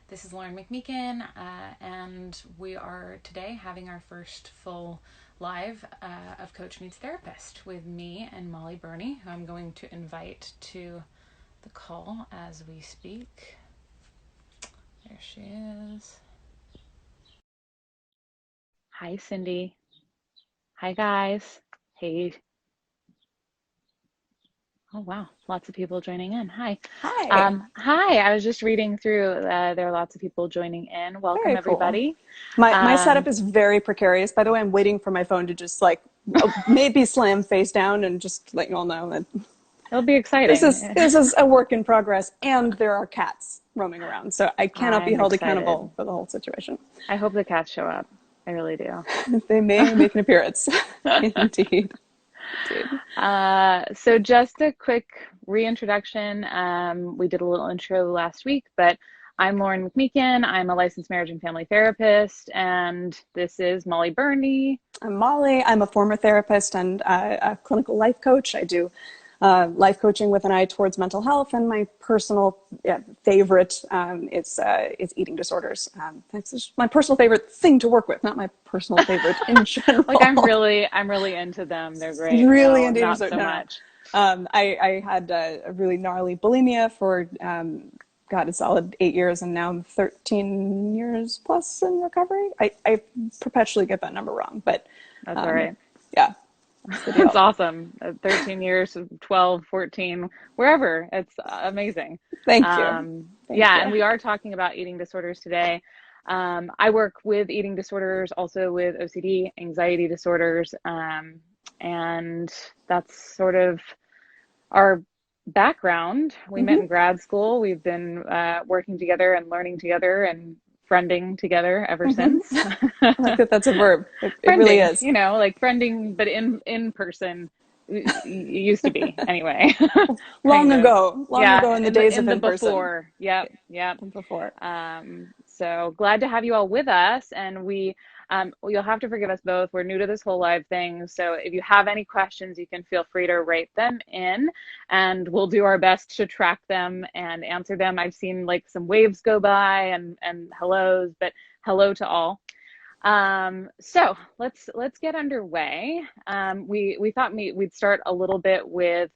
This is Lauren McMeekin, and we are today having our first full live of Coach Meets Therapist with me and Molly Burney, who I'm going to invite to the call as we speak. There she is. Hi, Cindy. Hi, guys. Hey. Oh, wow. Lots of people joining in. Hi. Hi. Hi. I was just reading through. There are lots of people joining in. Welcome, Very cool. everybody. My setup Um, is very precarious. By the way, I'm waiting for my phone to just maybe slam face down and just let you all know that It'll be this exciting. is this is a work in progress and there are cats roaming around. So I cannot be I'm held excited. accountable for the whole situation. I hope the cats show up. I really do. They may make an appearance. Indeed. Indeed. So just a quick reintroduction. We did a little intro last week, but I'm Lauren McMeekin. I'm a licensed marriage and family therapist, and this is Molly Burney. I'm Molly. I'm a former therapist and a clinical life coach. I do life coaching with an eye towards mental health, and my personal favorite is eating disorders. That's just my personal favorite thing to work with, not my personal favorite in Like general. I'm really into them. They're great. Really No, into eating not disorders. so No, no. much. I had a really gnarly bulimia for God, a solid 8 years, and now I'm 13 years plus in recovery. I perpetually get that number wrong, but That's all um, right. yeah, that's the It's deal. awesome. 13 years, 12, 14, wherever. It's amazing. Thank you. Thank Yeah, you. and we are talking about eating disorders today. I work with eating disorders, also with OCD, anxiety disorders, and that's sort of our background. We met in Hmm. grad school. We've been working together and learning together and friending together ever Hmm. since. I like that that's a verb. It really Friending, is. like friending, but in person. Used to be anyway, Long kind of. ago, long Yeah, ago in the in the days of in person. before. Yep, yep. Before. So glad to have you all with us, and you'll have to forgive us both. We're new to this whole live thing, so if you have any questions, you can feel free to write them in, and we'll do our best to track them and answer them. I've seen like some waves go by and hellos, but hello to all. So let's get underway. We thought we'd start a little bit with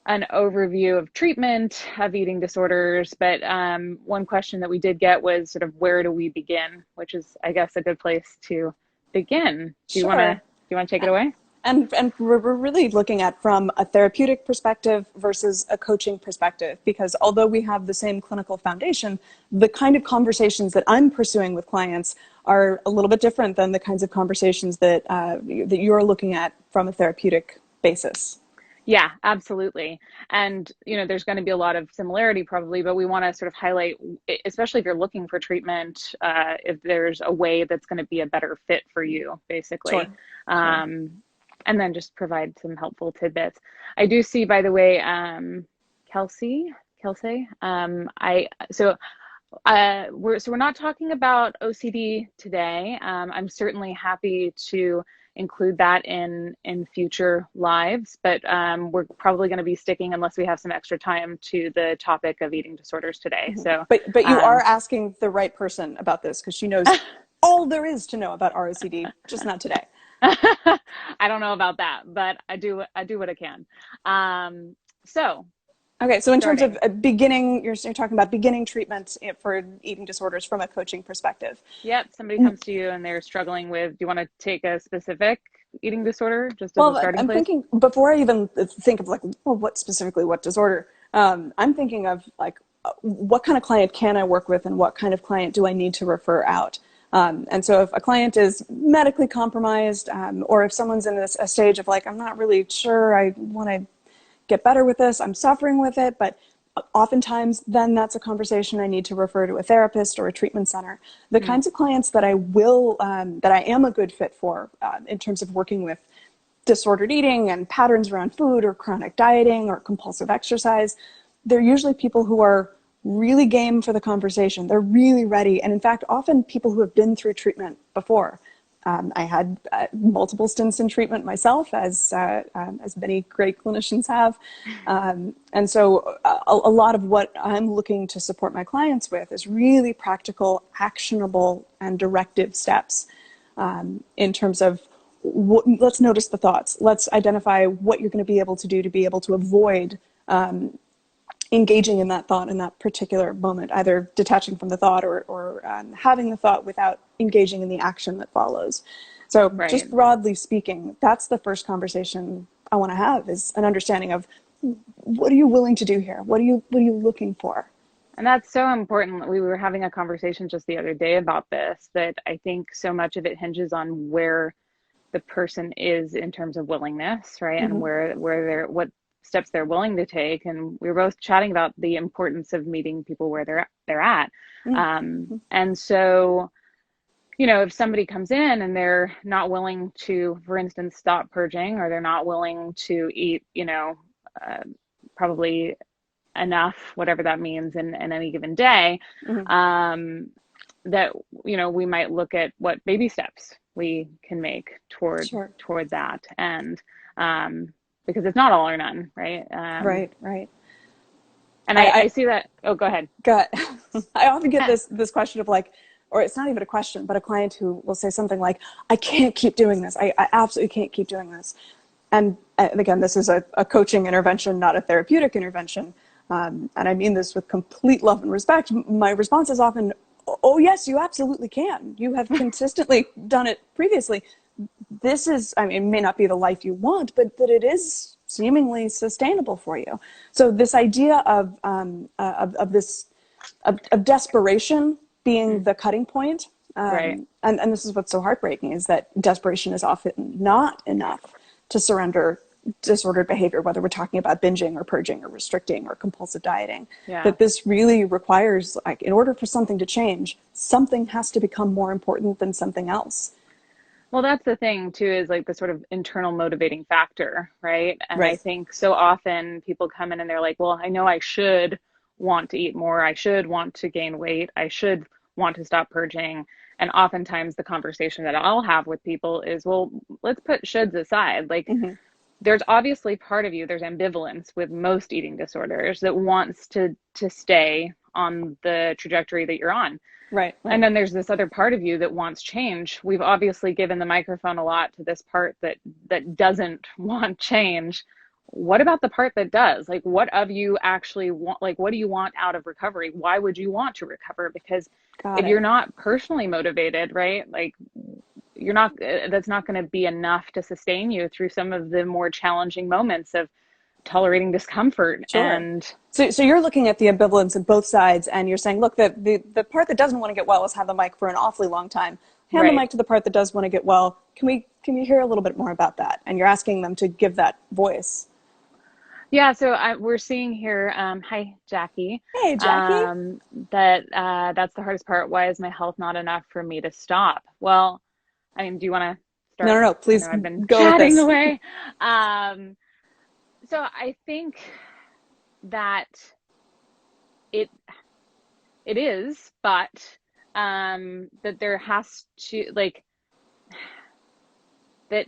an overview of treatment of eating disorders, but one question that we did get was sort of where do we begin, which is, I guess, a good place to begin. Sure. Do you want to take it away? And we're really looking at from a therapeutic perspective versus a coaching perspective, because although we have the same clinical foundation, the kind of conversations that I'm pursuing with clients are a little bit different than the kinds of conversations that you're looking at from a therapeutic basis. Yeah, absolutely. And, there's going to be a lot of similarity probably, but we want to sort of highlight, especially if you're looking for treatment, if there's a way that's going to be a better fit for you, basically. Sure, sure. Um, and then just provide some helpful tidbits. I do see, by the way, Kelsey, we're not talking about OCD today. I'm certainly happy to include that in future lives, but we're probably going to be sticking, unless we have some extra time, to the topic of eating disorders today. Mhm. So, But you are um, asking the right person about this because she knows all there is to know about ROCD, just not today. I don't know about that, but I do what I can. So Okay, so in terms of starting. beginning, you're talking about beginning treatment for eating disorders from a coaching perspective. Yep, somebody comes to you and they're struggling with, do you want to take a specific eating disorder just as a Well, starting I'm place? thinking before I even think of like, well, what specifically, what disorder? I'm thinking of like, what kind of client can I work with, and what kind of client do I need to refer out? And so, if a client is medically compromised, or if someone's in a stage of like, I'm not really sure, I want to get better with this, I'm suffering with it, but oftentimes then that's a conversation I need to refer to a therapist or a treatment center. The Mm, kinds of clients that I am a good fit for in terms of working with disordered eating and patterns around food or chronic dieting or compulsive exercise, they're usually people who are really game for the conversation. They're really ready. And in fact, often people who have been through treatment before. I had multiple stints in treatment myself, as many great clinicians have. And so a lot of what I'm looking to support my clients with is really practical, actionable, and directive steps in terms of let's notice the thoughts. Let's identify what you're going to be able to be able to avoid engaging in that thought in that particular moment, either detaching from the thought or having the thought without engaging in the action that follows. So just Right. broadly speaking, that's the first conversation I want to have, is an understanding of what are you willing to do here? What are you looking for? And that's so important. We were having a conversation just the other day about this, that I think so much of it hinges on where the person is in terms of willingness, right? And Mm-hmm. where they're, what steps they're willing to take. And we were both chatting about the importance of meeting people where they're at. Mm-hmm. And so, you know, if somebody comes in and they're not willing to, for instance, stop purging, or they're not willing to eat, you know, uh, probably enough, whatever that means in any given day, Mm-hmm. um, that, you know, we might look at what baby steps we can make Sure. toward that. And because it's not all or none, right? Right, right. And I I see that. Oh, go ahead. got, I often get this question of like, or it's not even a question, but a client who will say something like, I can't keep doing this. I absolutely can't keep doing this. And again, this is a coaching intervention, not a therapeutic intervention. And I mean this with complete love and respect. My response is often, oh, yes, you absolutely can. You have consistently done it previously. This is, I mean, it may not be the life you want, but that it is seemingly sustainable for you. So this idea of this, of desperation being the cutting point, Right. and this is what's so heartbreaking, is that desperation is often not enough to surrender disordered behavior, whether we're talking about binging or purging or restricting or compulsive dieting. Yeah. That this really requires, like, in order for something to change, something has to become more important than something else. Well, that's the thing too, is like the sort of internal motivating factor, right? And I Right. think so often people come in and they're like, well, I know I should want to eat more. I should want to gain weight. I should want to stop purging. And oftentimes the conversation that I'll have with people is, well, let's put shoulds aside. Like, Mm-hmm. there's obviously part of you, there's ambivalence with most eating disorders that wants to stay on the trajectory that you're on. Right. And Right. then there's this other part of you that wants change. We've obviously given the microphone a lot to this part that doesn't want change. What about the part that does? Like, what of you actually want, like, what do you want out of recovery? Why would you want to recover? Because Got if you're it. not personally motivated, right? Like, you're not, that's not going to be enough to sustain you through some of the more challenging moments of tolerating discomfort. Sure. And So you're looking at the ambivalence of both sides, and you're saying, look, the part that doesn't want to get well has had the mic for an awfully long time. Hand the right. mic to the part that does want to get well. Can we hear a little bit more about that? And you're asking them to give that voice. Yeah, so we're seeing here, hi, Jackie, Hey, Jackie. that that's the hardest part. Why is my health not enough for me to stop? Well, I mean, do you want to No, no, start? no. I Please know I've been go with chatting this. away. Um, so I think that it it is, but that there has to, like, that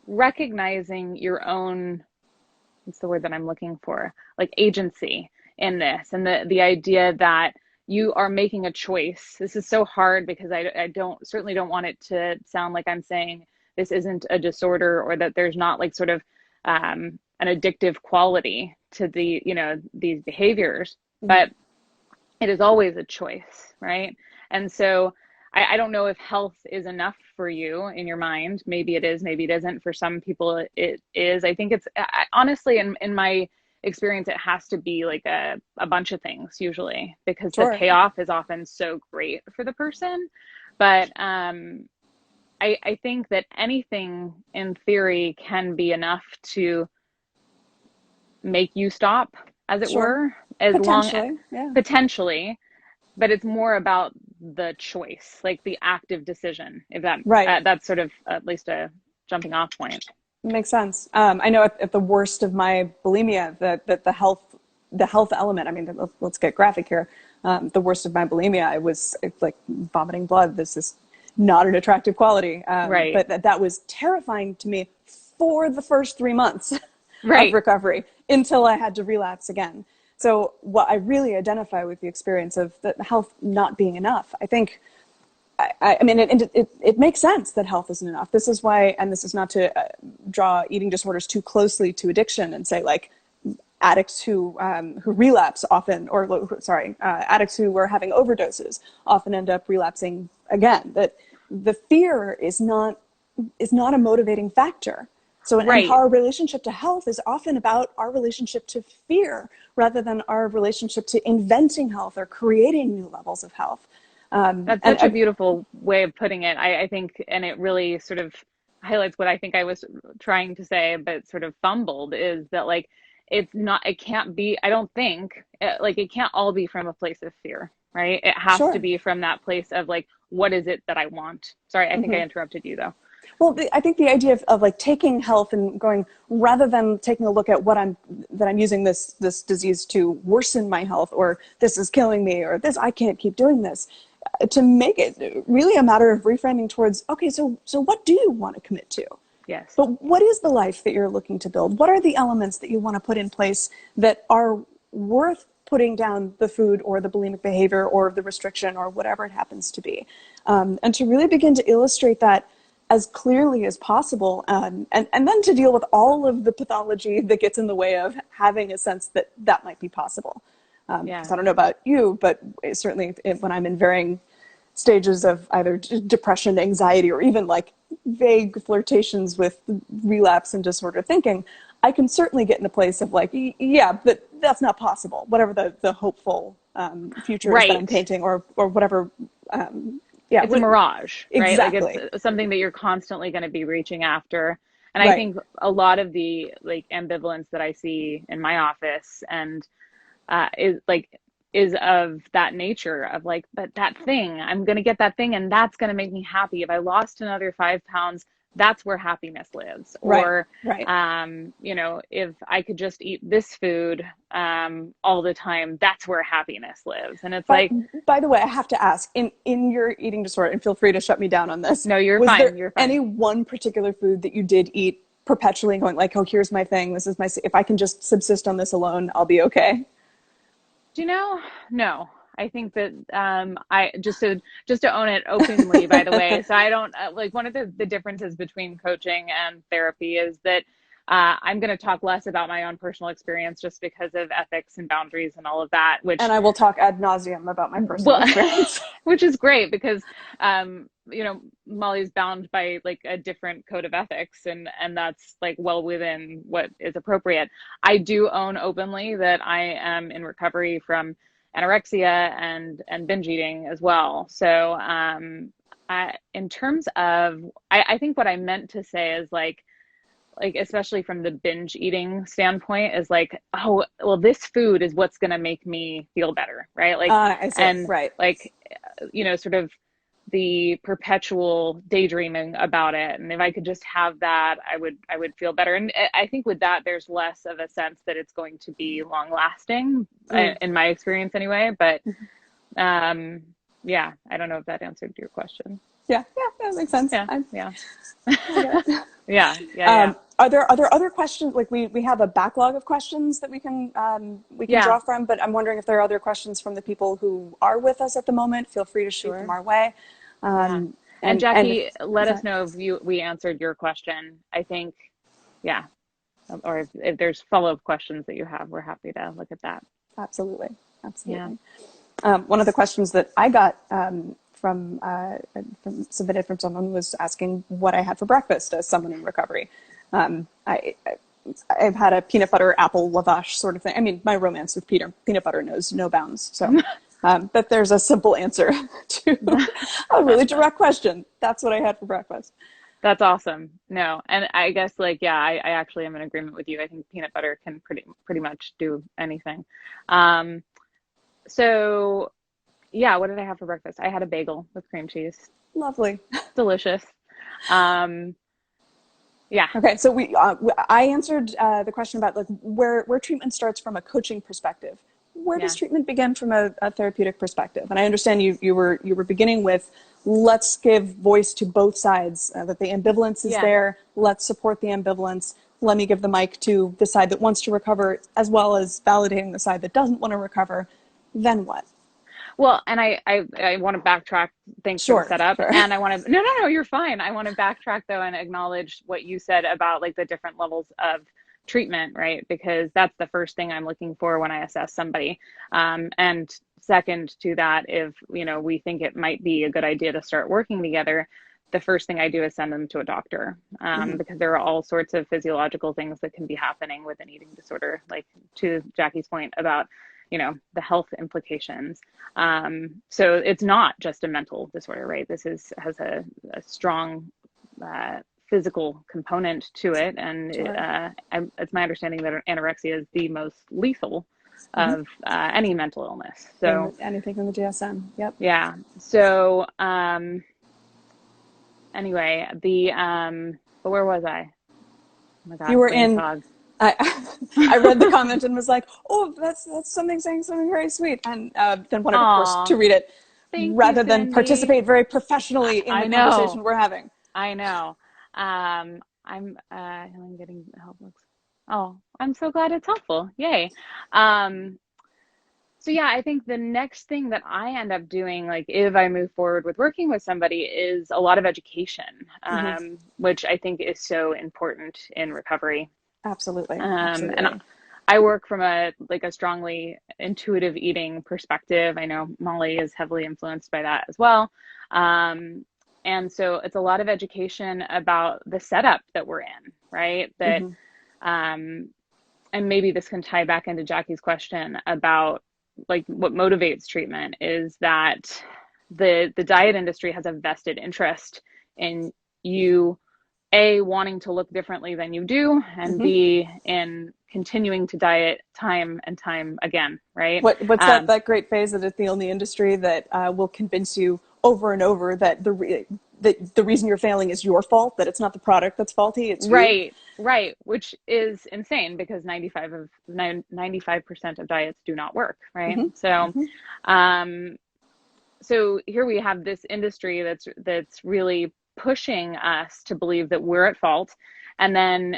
recognizing your own, what's the word that I'm looking for? Like agency in this, and the idea that you are making a choice. This is so hard because I don't, certainly don't want it to sound like I'm saying this isn't a disorder, or that there's not like sort of an addictive quality to the, you know, these behaviors, Mm-hmm. but it is always a choice, right? And so I don't know if health is enough for you in your mind. Maybe it is, maybe it isn't. For some people, it is. I think it's, honestly, in my experience, it has to be like a bunch of things usually, because the Sure. payoff is often so great for the person. But I think that anything in theory can be enough to make you stop, as it Sure. were, as long, Potentially. Yeah. potentially, but it's more about the choice, like the active decision, if that Right. that's sort of at least a jumping off point. Makes sense. I know at the worst of my bulimia, that the health element. I mean, let's get graphic here. The worst of my bulimia, I was like vomiting blood. This is not an attractive quality. Right. But that was terrifying to me for the first 3 months of Right. recovery until I had to relapse again. So what I really identify with the experience of the health not being enough, I think, I mean, it makes sense that health isn't enough. This is why, and this is not to draw eating disorders too closely to addiction and say like addicts who relapse often, or sorry, addicts who are having overdoses often end up relapsing again. That the fear is not a motivating factor. So, and Right. our relationship to health is often about our relationship to fear rather than our relationship to inventing health or creating new levels of health. That's And such a beautiful way of putting it. I think, and it really sort of highlights what I think I was trying to say, but sort of fumbled is that like it's not, it can't be, I don't think, like it can't all be from a place of fear, right? It has to sure. be from that place of like, what is it that I want? Sorry, I think I Mm-hmm. interrupted you though. Well, I think the idea of like taking health and going, rather than taking a look at that I'm using this disease to worsen my health, or this is killing me, or this, I can't keep doing this, to make it really a matter of reframing towards, okay, so what do you want to commit to? Yes. But what is the life that you're looking to build? What are the elements that you want to put in place that are worth putting down the food or the bulimic behavior or the restriction or whatever it happens to be? And to really begin to illustrate that as clearly as possible, and then to deal with all of the pathology that gets in the way of having a sense that that might be possible. Because Yeah. I don't know about you, but certainly when I'm in varying stages of either depression, anxiety, or even like vague flirtations with relapse and disorder thinking, I can certainly get in a place of like, yeah, but that's not possible. Whatever the hopeful future is that I'm Right. painting, or whatever. Yeah, It's a mirage, right? Like it's exactly. something that you're constantly going to be reaching after. And I Right. think a lot of the like ambivalence that I see in my office and is like is of that nature of like, but that thing, I'm gonna get that thing and that's gonna make me happy. If I lost another 5 pounds, that's where happiness lives. Right. Or Right. you know, if I could just eat this food all the time, that's where happiness lives. And it's But like, by the way, I have to ask, in your eating disorder, and feel free to shut me down on this, no, you're was there fine, you're any fine. one particular food that you did eat perpetually, going like, oh, here's my thing, this is my, if I can just subsist on this alone, I'll be okay? Do you know? No. I think that I just to own it openly, by the way. So I don't like one of the differences between coaching and therapy is that I'm going to talk less about my own personal experience just because of ethics and boundaries and all of that, And which I will talk ad nauseum about my personal well, experience. which is great because you know, Molly's bound by like a different code of ethics and that's like well within what is appropriate. I do own openly that I am in recovery from anorexia and binge eating as well. So in terms of I think what I meant to say is like especially from the binge eating standpoint is like, oh well, this food is what's going to make me feel better, right? Like I see. and Right. like you know, sort of the perpetual daydreaming about it, and if I could just have that, I would feel better. And I think with that there's less of a sense that it's going to be long lasting Mm. in my experience anyway. But um yeah, I don't know if that answered your question. Yeah. Yeah. That makes sense. Yeah, yeah. I get it. Yeah, yeah, yeah. Are there other questions? Like we have a backlog of questions that we can Yeah, draw from, but I'm wondering if there are other questions from the people who are with us at the moment. Feel free to shoot them sure. our way. Yeah. Um, And and Jackie, let sorry. us know if we answered your question. I think, yeah. Or if there's follow-up questions that you have, we're happy to look at that. Absolutely, Yeah. absolutely. One of the questions that I got from submitted from someone was asking what I had for breakfast as someone in recovery. Um, I, I've had a peanut butter apple lavash sort of thing. I mean, my romance with peanut butter knows no bounds. So, but there's a simple answer to a really direct question. That's what I had for breakfast. That's awesome. No, and I guess like yeah, I actually am in agreement with you. I think peanut butter can pretty much do anything. Um, so yeah, what did I have for breakfast? I had a bagel with cream cheese. Lovely. Delicious. Um, yeah, Okay, so I answered the question about like where treatment starts from a coaching perspective. Where does yeah, treatment begin from a therapeutic perspective? And I understand you were beginning with let's give voice to both sides, that the ambivalence is Yeah. there. Let's support the ambivalence. Let me give the mic to the side that wants to recover, as well as validating the side that doesn't want to recover. Then what? Well, and I want to backtrack. Thanks for the Sure, setup. sure. And I want to, no, you're fine. I want to backtrack though and acknowledge what you said about like the different levels of treatment, right? Because that's the first thing I'm looking for when I assess somebody. And second to that, if, you know, we think it might be a good idea to start working together, the first thing I do is send them to a doctor, Mm-hmm. because there are all sorts of physiological things that can be happening with an eating disorder, like to Jackie's point about, you know, the health implications. So it's not just a mental disorder, right? This has a strong physical component to it. And Sure. it's my understanding that anorexia is the most lethal Mm-hmm. of any mental illness. In So, anything in the DSM. Yep. yeah. So, anyway, but where was I? Oh my You gosh, were brain in. fog. I I read the comment and was like, "Oh, that's something saying something very sweet," and then wanted, of course, Aw, to read it thank you, rather than Cindy. participate very professionally in I the know. conversation we're having. I know. I'm getting help. Oh, I'm so glad it's helpful. Yay. Um, so yeah, I think the next thing that I end up doing, like if I move forward with working with somebody, is a lot of education, Mm-hmm. which I think is so important in recovery. Absolutely, And absolutely. I work from a strongly intuitive eating perspective. I know Molly is heavily influenced by that as well. Um, and so it's a lot of education about the setup that we're in, right? That, Mm-hmm. um, and maybe this can tie back into Jackie's question about like what motivates treatment is that the diet industry has a vested interest in you a wanting to look differently than you do, and Mm-hmm. B in continuing to diet time and time again, right? What's that great phrase that it's the only industry that will convince you over and over that the reason you're failing is your fault, that it's not the product that's faulty, it's you. Right, right, which is insane because 95% of diets do not work, right? Mm-hmm. So, Mm-hmm. um, so here we have this industry that's really pushing us to believe that we're at fault, and then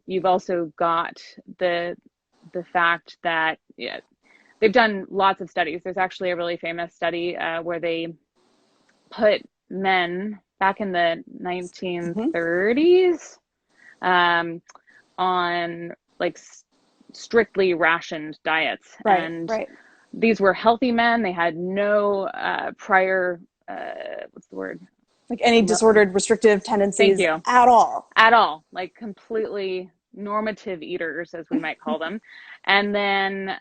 you've also got the fact that, yeah, they've done lots of studies. There's actually a really famous study where they put men back in the Mm-hmm. 1930s um, on like strictly rationed diets, Right, and right. these were healthy men. They had no prior what's the word? Like any disordered restrictive Thank tendencies you. at all. At all, like completely normative eaters, as we might call them. And then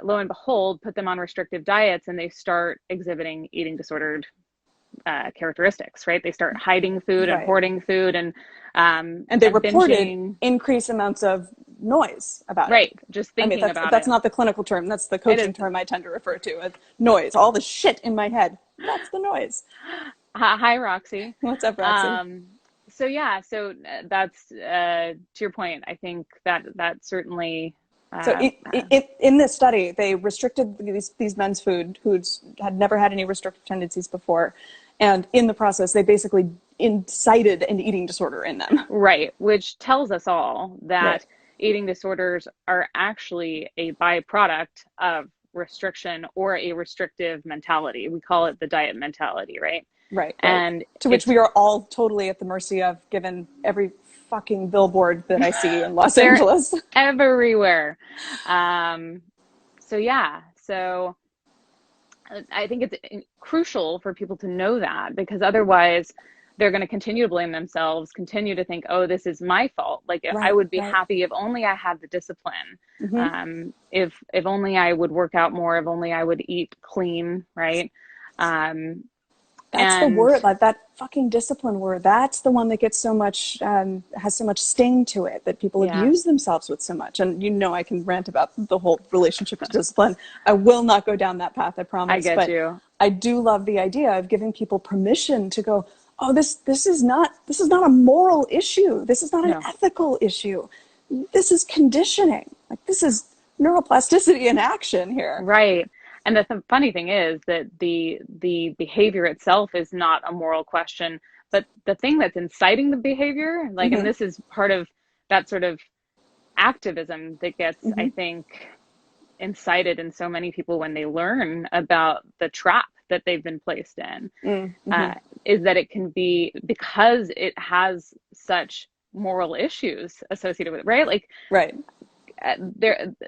lo and behold, put them on restrictive diets and they start exhibiting eating disordered characteristics, right? They start hiding food and Right. hoarding food And they and reported binging. increased amounts of noise about it. Right, just I mean, thinking that's about that's it. not the clinical term. That's the It coaching is. term I tend to refer to as noise. All the shit in my head. That's the noise. Hi, Roxy. What's up, Roxy? Um, so yeah, so that's to your point. I think that certainly So uh, in this study, they restricted these men's food who's had never had any restrictive tendencies before. And in the process, they basically incited an eating disorder in them. right, which tells us all Right. that eating disorders are actually a byproduct of restriction or a restrictive mentality. We call it the diet mentality, right? Right, right. And To which it's we are all totally at the mercy of, given every fucking billboard that I see in Los they're Angeles. everywhere. Um, so yeah, so I think it's crucial for people to know that because otherwise they're going to continue to blame themselves, continue to think, oh, this is my fault. Like I Right, would be right. happy if only I had the discipline. Mm-hmm. If only I would work out more, if only I would eat clean, right? Um, That's the and word, like that fucking discipline word. That's the one that gets so much, has so much sting to it, that people yeah, abuse themselves with so much. And you know, I can rant about the whole relationship to discipline. I will not go down that path, I I promise. get But you. I do love the idea of giving people permission to go, oh, this is not a moral issue. This is not an No, ethical issue. This is conditioning. Like this is neuroplasticity in action here. right. And the funny thing is that the behavior itself is not a moral question, but the thing that's inciting the behavior, like, and Mm-hmm. this is part of that sort of activism that gets, Mm-hmm. I think, incited in so many people when they learn about the trap that they've been placed in, Mm-hmm. uh, is that it can be because it has such moral issues associated with it, right? Like, Right.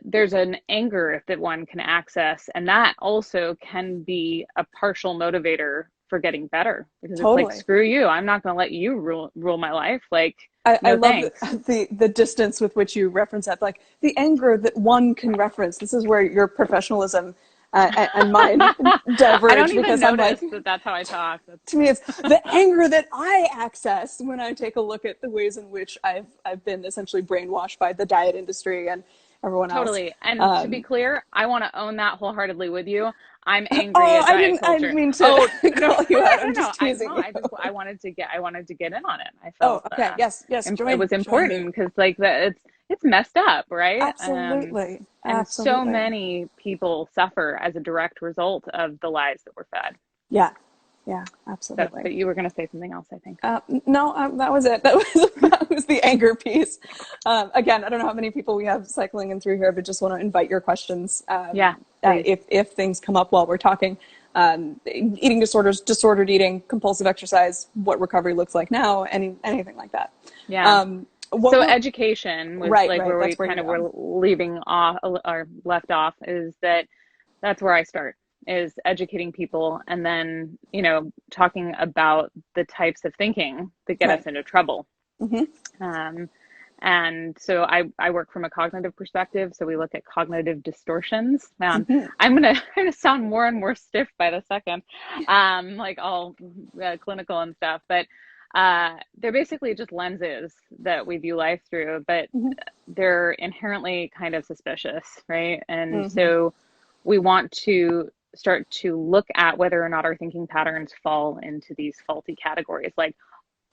there's an anger that one can access, and that also can be a partial motivator for getting better, because it's like, Totally. screw you, I'm not going to let you rule my life. Like, I no love thanks. the distance with which you reference that, like the anger that one can reference. This is where your professionalism and mine I diverge, don't even because I'm like, notice that that's how I talk. to me, it's the anger that I access when I take a look at the ways in which I've been essentially brainwashed by the diet industry and everyone else. Totally. And to be Um, clear, I want to own that wholeheartedly with you. I'm angry oh, at diet I didn't culture. mean to Oh, no, call you out. no, I'm no. just teasing you. I just, I wanted to get in on it. I Oh, felt, okay. Yes, yes. it was Join me. important because, like, it's messed up, right? Absolutely. And so Absolutely. many people suffer as a direct result of the lies that we're fed. Yeah. Yeah, So, absolutely. but you were going to say something else, I think. No, that was it. That was the anger piece. Again, I don't know how many people we have cycling in through here, but just want to invite your questions Yeah, please. if things come up while we're talking. Eating disorders, disordered eating, compulsive exercise, what recovery looks like now, anything like that. Yeah. What So we're education was right, like right. where we That's where kind you of go. were leaving off or left off, is that that's where I start, is educating people, and then, talking about the types of thinking that get Right. us into trouble. Mm-hmm. Um, and so I work from a cognitive perspective. So we look at cognitive distortions. Man, Mm-hmm. I'm gonna sound more and more stiff by the second, like all clinical and stuff. But they're basically just lenses that we view life through, but Mm-hmm. they're inherently kind of suspicious, right? And Mm-hmm. so we want to start to look at whether or not our thinking patterns fall into these faulty categories, like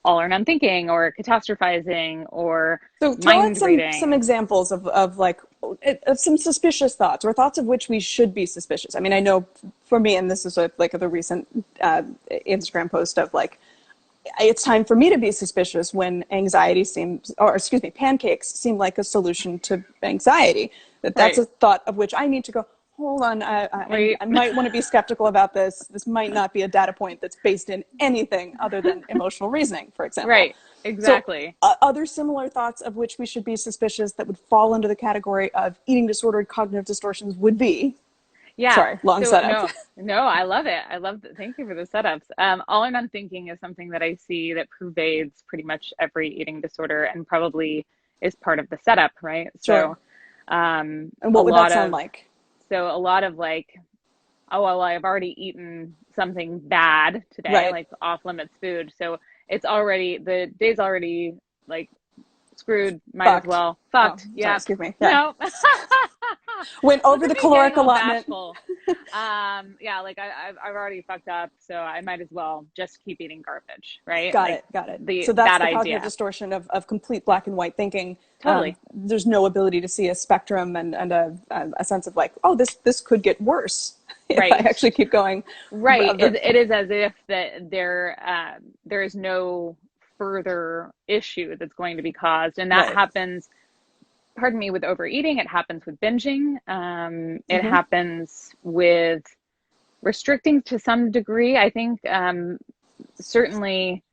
all or none thinking, or catastrophizing, or So throw out mind some reading. examples of like of some suspicious thoughts, or thoughts of which we should be suspicious. I mean, I know for me, and this is like the recent Instagram post of like, it's time for me to be suspicious when anxiety seems, or excuse me, pancakes seem like a solution to anxiety. That's Right, a thought of which I need to go, hold on, right, I might want to be skeptical about this. This might not be a data point that's based in anything other than emotional reasoning, for example. right, So, exactly. other similar thoughts of which we should be suspicious that would fall under the category of eating disordered cognitive distortions would be, Yeah. sorry, long So setup. no, I love it. Thank you for the setups. All or none thinking is something that I see that pervades pretty much every eating disorder, and probably is part of the setup, right? Sure. So, And a what would that lot sound of, like? like, oh, well, I've already eaten something bad today, Right. like off limits food. So the day's already, like, screwed, might as Fucked. well. Oh, Fucked. sorry, Yep. excuse me. Yeah. No. Went Look over at the me getting caloric all allotment. bashful. Yeah, like, I've already fucked up, so I might as well just keep eating garbage, right? Got Like, it. Got it. the So that's that the cognitive idea. distortion of complete black and white thinking. Totally. There's no ability to see a spectrum and a sense of like, oh, this could get worse if I Right. actually keep going. Right. It is as if that there is no further issue that's going to be caused, and that Right. happens, pardon me, with overeating. It happens with binging. It Mm-hmm. happens with restricting to some degree. I think, certainly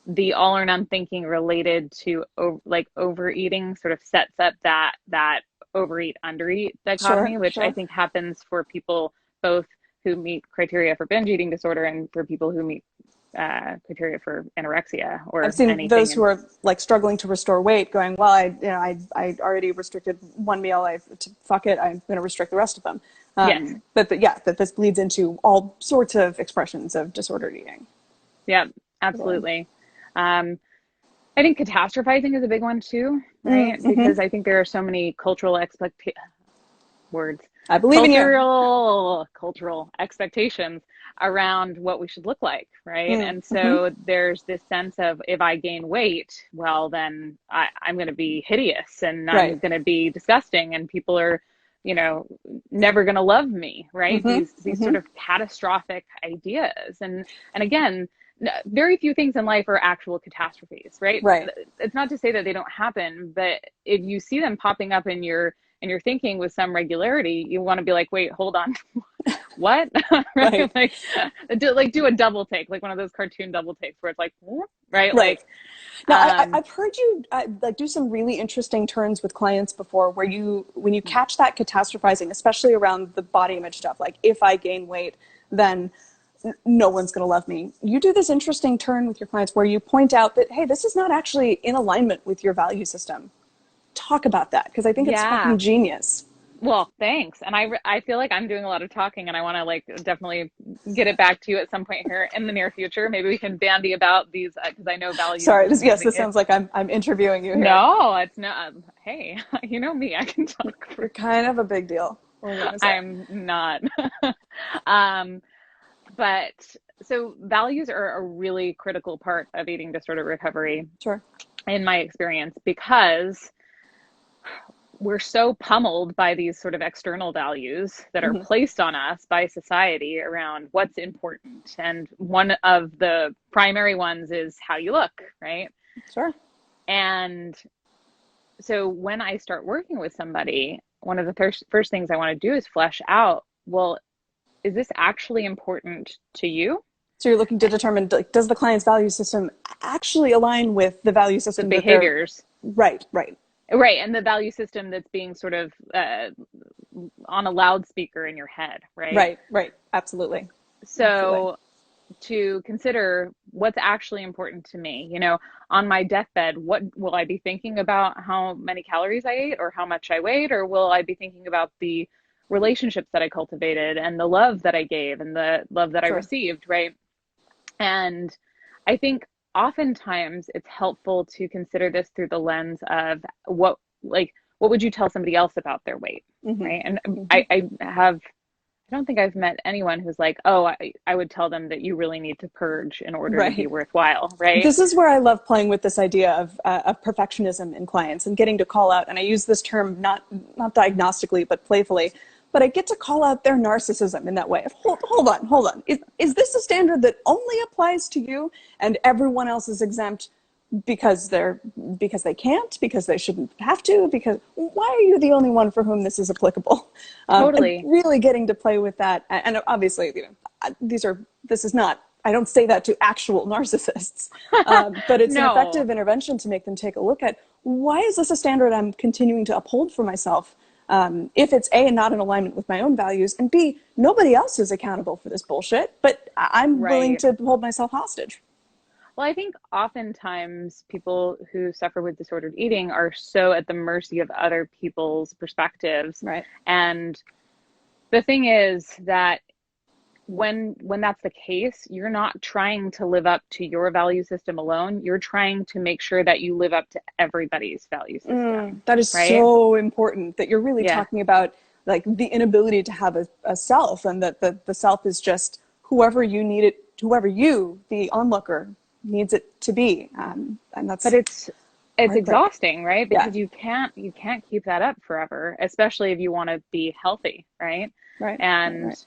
the all or none thinking related to like overeating sort of sets up that overeat undereat Sure. dichotomy, which I Sure. think happens for people both who meet criteria for binge eating disorder, and for people who meet criteria for anorexia I've or seen anything. those who And are like struggling to restore weight, going, well, I already restricted one meal. Fuck it. I'm going to restrict the rest of them. yes, Yeah, that this bleeds into all sorts of expressions of disordered eating. yeah, Totally. absolutely. um, I think catastrophizing is a big one too, right? Mm-hmm. Because I think there are so many cultural expectations, words, I believe in you. cultural expectations around what we should look like, right? And Mm-hmm. so there's this sense of, if I gain weight, well, then I'm going to be hideous, and I'm Right. going to be disgusting, and people are you know, never going to love me, right? Mm-hmm. These Mm-hmm. sort of catastrophic ideas. And again, very few things in life are actual catastrophes, right? Right. It's not to say that they don't happen, but if you see them popping up in your thinking with some regularity, you want to be like, wait, hold on, what? Right? Right. Like do a double take, like one of those cartoon double takes where it's like, right? Right. Like, Now, um, I've heard you like do some really interesting turns with clients before, where when you catch that catastrophizing, especially around the body image stuff, like if I gain weight, then no one's going to love me. You do this interesting turn with your clients where you point out that, hey, this is not actually in alignment with your value system. Talk about that, because I think it's fucking yeah. genius. Well, thanks. And I feel like I'm doing a lot of talking and I want to like definitely get it back to you at some point here in the near future. Maybe we can bandy about these because I know values Sorry, is yes, something this sounds like I'm interviewing you here. no, it's not. Hey, you know me, I can talk for You're kind of a big deal. What are we gonna say? I'm not. um, but so values are a really critical part of eating disorder recovery Sure. in my experience because we're so pummeled by these sort of external values that are Mm-hmm. placed on us by society around what's important. And one of the primary ones is how you look, right? Sure. And so when I start working with somebody, one of the first things I want to do is flesh out, well, is this actually important to you? So you're looking to determine, like, does the client's value system actually align with the value The system that they're behaviors, right, right, right? And the value system that's being sort of on a loudspeaker in your head, right? right, right. Absolutely, absolutely. So to consider what's actually important to me. You know, on my deathbed, what will I be thinking about how many calories I ate or how much I weighed, or will I be thinking about the relationships that I cultivated and the love that I gave and the love that I Sure. received, right? And I think oftentimes it's helpful to consider this through the lens of what would you tell somebody else about their weight, Mm-hmm. right? And Mm-hmm. I don't think I've met anyone who's like, oh, I would tell them that you really need to purge in order to be Right. worthwhile, right? This is where I love playing with this idea of perfectionism in clients and getting to call out. And I use this term not diagnostically, but playfully. But I get to call out their narcissism in that way. Hold on. Is this a standard that only applies to you and everyone else is exempt because they can't, because they shouldn't have to, because why are you the only one for whom this is applicable? And Totally. really getting to play with that. And obviously, this is not, I don't say that to actual narcissists, but it's an No, effective intervention to make them take a look at, why is this a standard I'm continuing to uphold for myself? If it's A, not in alignment with my own values, and B, nobody else is accountable for this bullshit, but I'm willing right. to hold myself hostage. Well, I think oftentimes people who suffer with disordered eating are so at the mercy of other people's perspectives. Right. And the thing is that when that's the case, you're not trying to live up to your value system alone. You're trying to make sure that you live up to everybody's value system, That is right? so important, that you're really Yeah, talking about like the inability to have a self, and that the self is just whoever you need it, whoever you, the onlooker, needs it to be. And but that's it's heartbreaking. exhausting, right? Yeah. Because you can't keep that up forever, especially if you want to be healthy, right? Right. Right. And Right.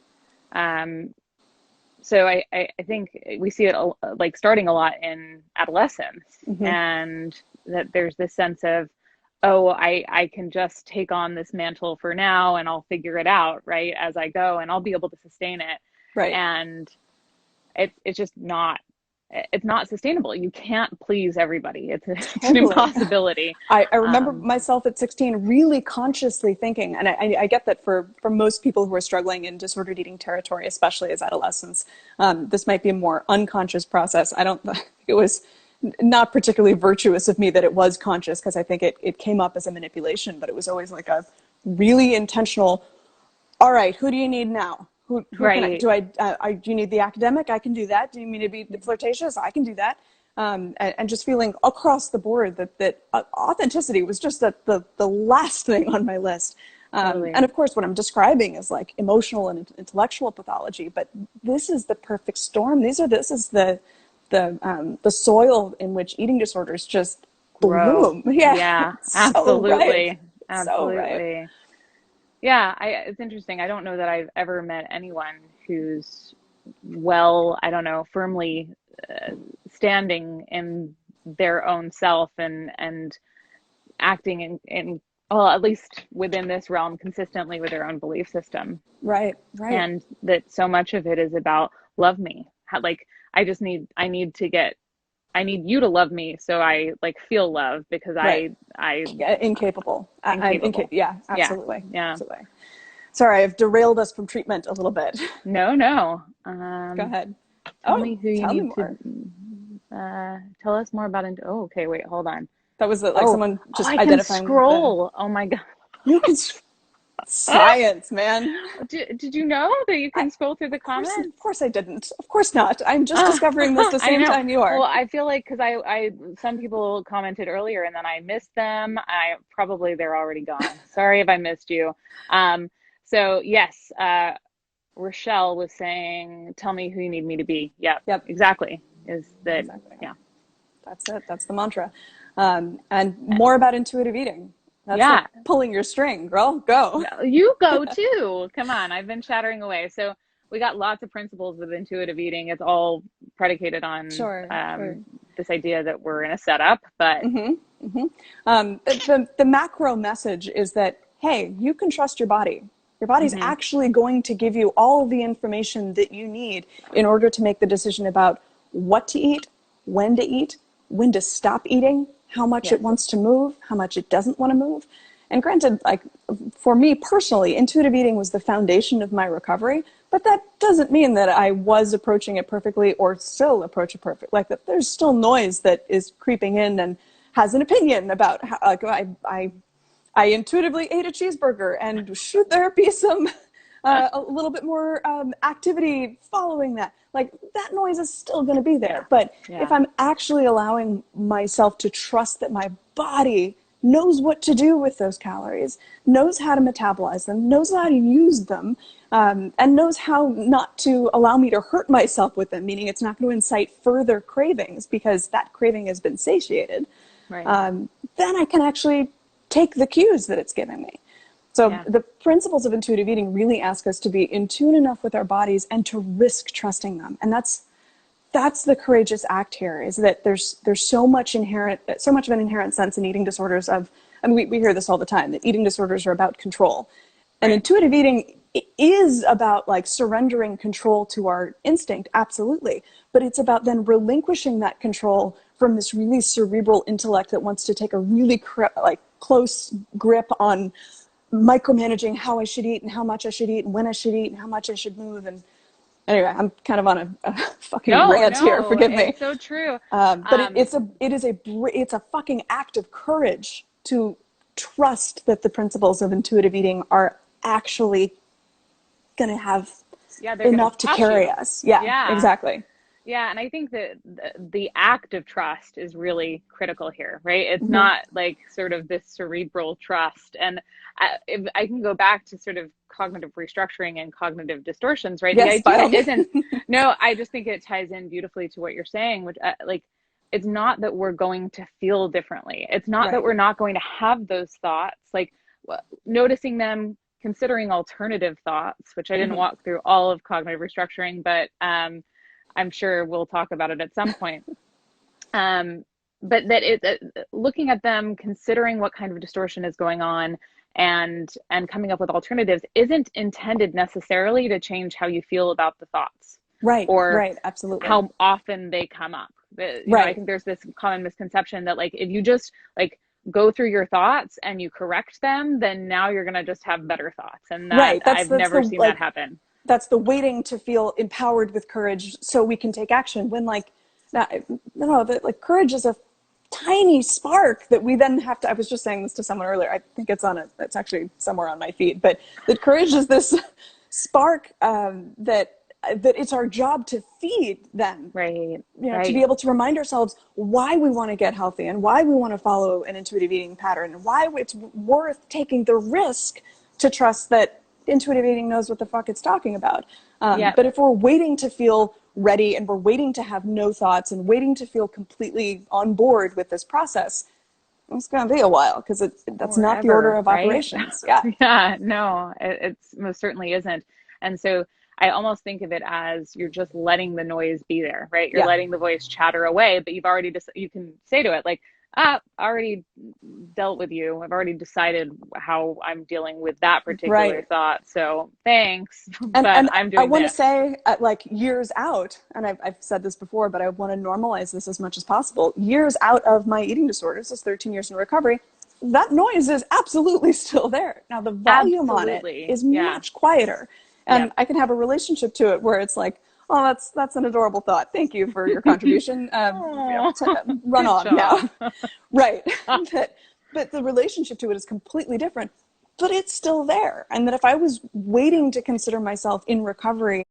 um, so I think we see it like starting a lot in adolescence, Mm-hmm. and that there's this sense of, oh, I can just take on this mantle for now and I'll figure it out, right, as I go, and I'll be able to sustain it. Right. And it's just not, it's not sustainable. You can't please everybody. It's an Totally. impossibility. I remember Um, myself at 16 really consciously thinking, and I get that for most people who are struggling in disordered eating territory, especially as adolescents, this might be a more unconscious process. I don't, it was not particularly virtuous of me that it was conscious, because I think it came up as a manipulation, but it was always like a really intentional, all right, who do you need now? Who can I, right. do you need the academic? I can do that. Do you mean to be flirtatious? I can do that. And just feeling across the board that authenticity was just the last thing on my list. Totally. And of course, what I'm describing is like emotional and intellectual pathology, but this is the perfect storm. This is the soil in which eating disorders just Grow. bloom. Yeah, Yeah, so right, absolutely. so right. Absolutely. Yeah, it's interesting. I don't know that I've ever met anyone who's well, I don't know, firmly uh, standing in their own self and acting in well, at least within this realm, consistently with their own belief system. Right, right. And that so much of it is about love me. Like I need to get I need you to love me so I like feel love because Right. I Incapable. I'm incapable. yeah, Yeah. absolutely. Yeah. Absolutely. Sorry, I've derailed us from treatment a little bit. No, no. Go ahead. Tell Oh, me who you tell me need to more. tell us more about it. Oh, okay, wait, hold on. That was like Oh, someone oh, just I can identifying the. scroll. Oh my God. You can science, man. Did you know that you I, can scroll through the of comments? course I didn't. Of course not. I'm just discovering this the I same know. time you Well, are. I feel like because some people commented earlier and then I missed them. I probably they're already gone. Sorry if I missed you. Um, so yes, Rochelle was saying, "Tell me who you need me to be." Yep, Yep, exactly. Is that exactly. yeah, That's it. That's the mantra. And more about intuitive eating. That's like yeah. pulling your string, girl. Go. You go too. Come on, I've been chattering away. So we got lots of principles with intuitive eating. It's all predicated on Sure, sure. this idea that we're in a setup, but The macro message is that, hey, you can trust your body. Your body's hmm actually going to give you all the information that you need in order to make the decision about what to eat, when to stop eating, how much it yes, wants to move, how much it doesn't want to move. And granted, like for me personally, intuitive eating was the foundation of my recovery, but that doesn't mean that I was approaching it perfectly or still approach it perfect. Like that, there's still noise that is creeping in and has an opinion about how. Like I intuitively ate a cheeseburger, and should there be some a little bit more activity following that? Like that noise is still going to be yeah, there. But if yeah, I'm actually allowing myself to trust that my body knows what to do with those calories, knows how to metabolize them, knows how to use them, and knows how not to allow me to hurt myself with them, meaning it's not going to incite further cravings because that craving has been satiated, right, then I can actually take the cues that it's giving me. So yeah, the principles of intuitive eating really ask us to be in tune enough with our bodies and to risk trusting them. And that's the courageous act here, is that there's so much of an inherent sense in eating disorders of, I mean, we hear this all the time, that eating disorders are about control. And right, intuitive eating is about like surrendering control to our instinct, absolutely. But it's about then relinquishing that control from this really cerebral intellect that wants to take a really like close grip on micromanaging how I should eat and how much I should eat and when I should eat and how much I should move. And anyway, I'm kind of on a fucking no, rant here. no, Forgive me. it's so true. But Um, it's a fucking act of courage to trust that the principles of intuitive eating are actually going to have yeah, they're gonna enough to pass carry you. us. Yeah, Yeah, exactly. yeah, and I think that the act of trust is really critical here, right? It's not like sort of this cerebral trust. And if I can go back to sort of cognitive restructuring and cognitive distortions, right? The Yes, by idea all means. isn't, no, I just think it ties in beautifully to what you're saying, which like, it's not that we're going to feel differently. It's not that Right. we're not going to have those thoughts, like noticing them, considering alternative thoughts, which I didn't walk through all of cognitive restructuring, but I'm sure we'll talk about it at some point. Um, but that looking at them, considering what kind of distortion is going on, and coming up with alternatives isn't intended necessarily to change how you feel about the thoughts Right, or right, absolutely. how often they come up. I Right, think there's this common misconception that like if you just like go through your thoughts and you correct them, then now you're gonna just have better thoughts, and that right. I've That's never the seen that like happen. that's the waiting to feel empowered with courage so we can take action when like that no that like courage is a tiny spark that we then have to. I was just saying this to someone earlier. I think it's actually somewhere on my feed, but that courage is this spark that it's our job to feed then, Right, to be right. able to remind ourselves why we want to get healthy and why we want to follow an intuitive eating pattern and why it's worth taking the risk to trust that intuitive eating knows what the fuck it's talking about. Yeah, But if we're waiting to feel ready and we're waiting to have no thoughts and waiting to feel completely on board with this process, it's going to be a while because that's not the order forever, of right? operations. Yeah. Yeah, no, it's most certainly isn't. And so I almost think of it as you're just letting the noise be there, right? You're Yeah. letting the voice chatter away, but you've already just, you can say to it like, ah, I already dealt with you. I've already decided how I'm dealing with that particular Right. thought. So thanks, And but and I'm I doing want to this. say, like years out, and I've said this before, but I want to normalize this as much as possible. Years out of my eating disorders, this 13 years in recovery, that noise is absolutely still there. Now the volume on it Absolutely. is Yeah. much quieter, and Yep. I can have a relationship to it where it's like, oh, that's an adorable thought. Thank you for your contribution. Oh, Run good on now. job. Right. But the relationship to it is completely different, but it's still there. And that if I was Yeah. waiting to consider myself in recovery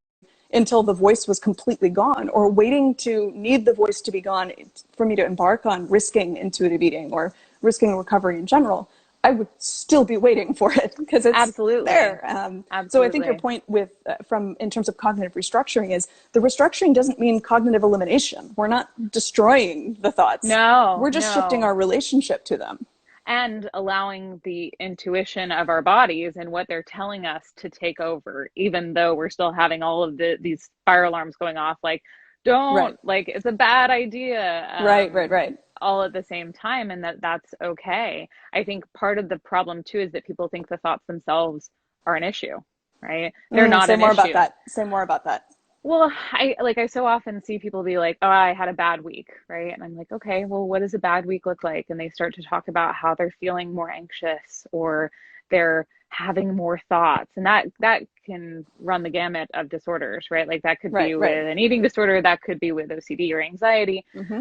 until the voice was completely gone, or waiting to need the voice to be gone for me to embark on risking intuitive eating or risking recovery in general, I would still be waiting for it because it's Absolutely. there. So I think your Absolutely. point with from in terms of cognitive restructuring is the restructuring doesn't mean cognitive elimination. We're not destroying the thoughts. No, We're just shifting no. our relationship to them. And allowing the intuition of our bodies and what they're telling us to take over, even though we're still having all of these fire alarms going off, like, Right. don't, like, it's a bad idea, Right. Right. Right. all at the same time, and that's okay. I think part of the problem too is that people think the thoughts themselves are an issue, right? They're not Say an more about issue. that. Say more about that. Well, I so often see people be like, "Oh, I had a bad week," right? And I'm like, "Okay, well, what does a bad week look like?" And they start to talk about how they're feeling more anxious or they're having more thoughts. And that can run the gamut of disorders, right? Like that could Right. be Right. with an eating disorder, that could be with OCD or anxiety. Mm-hmm.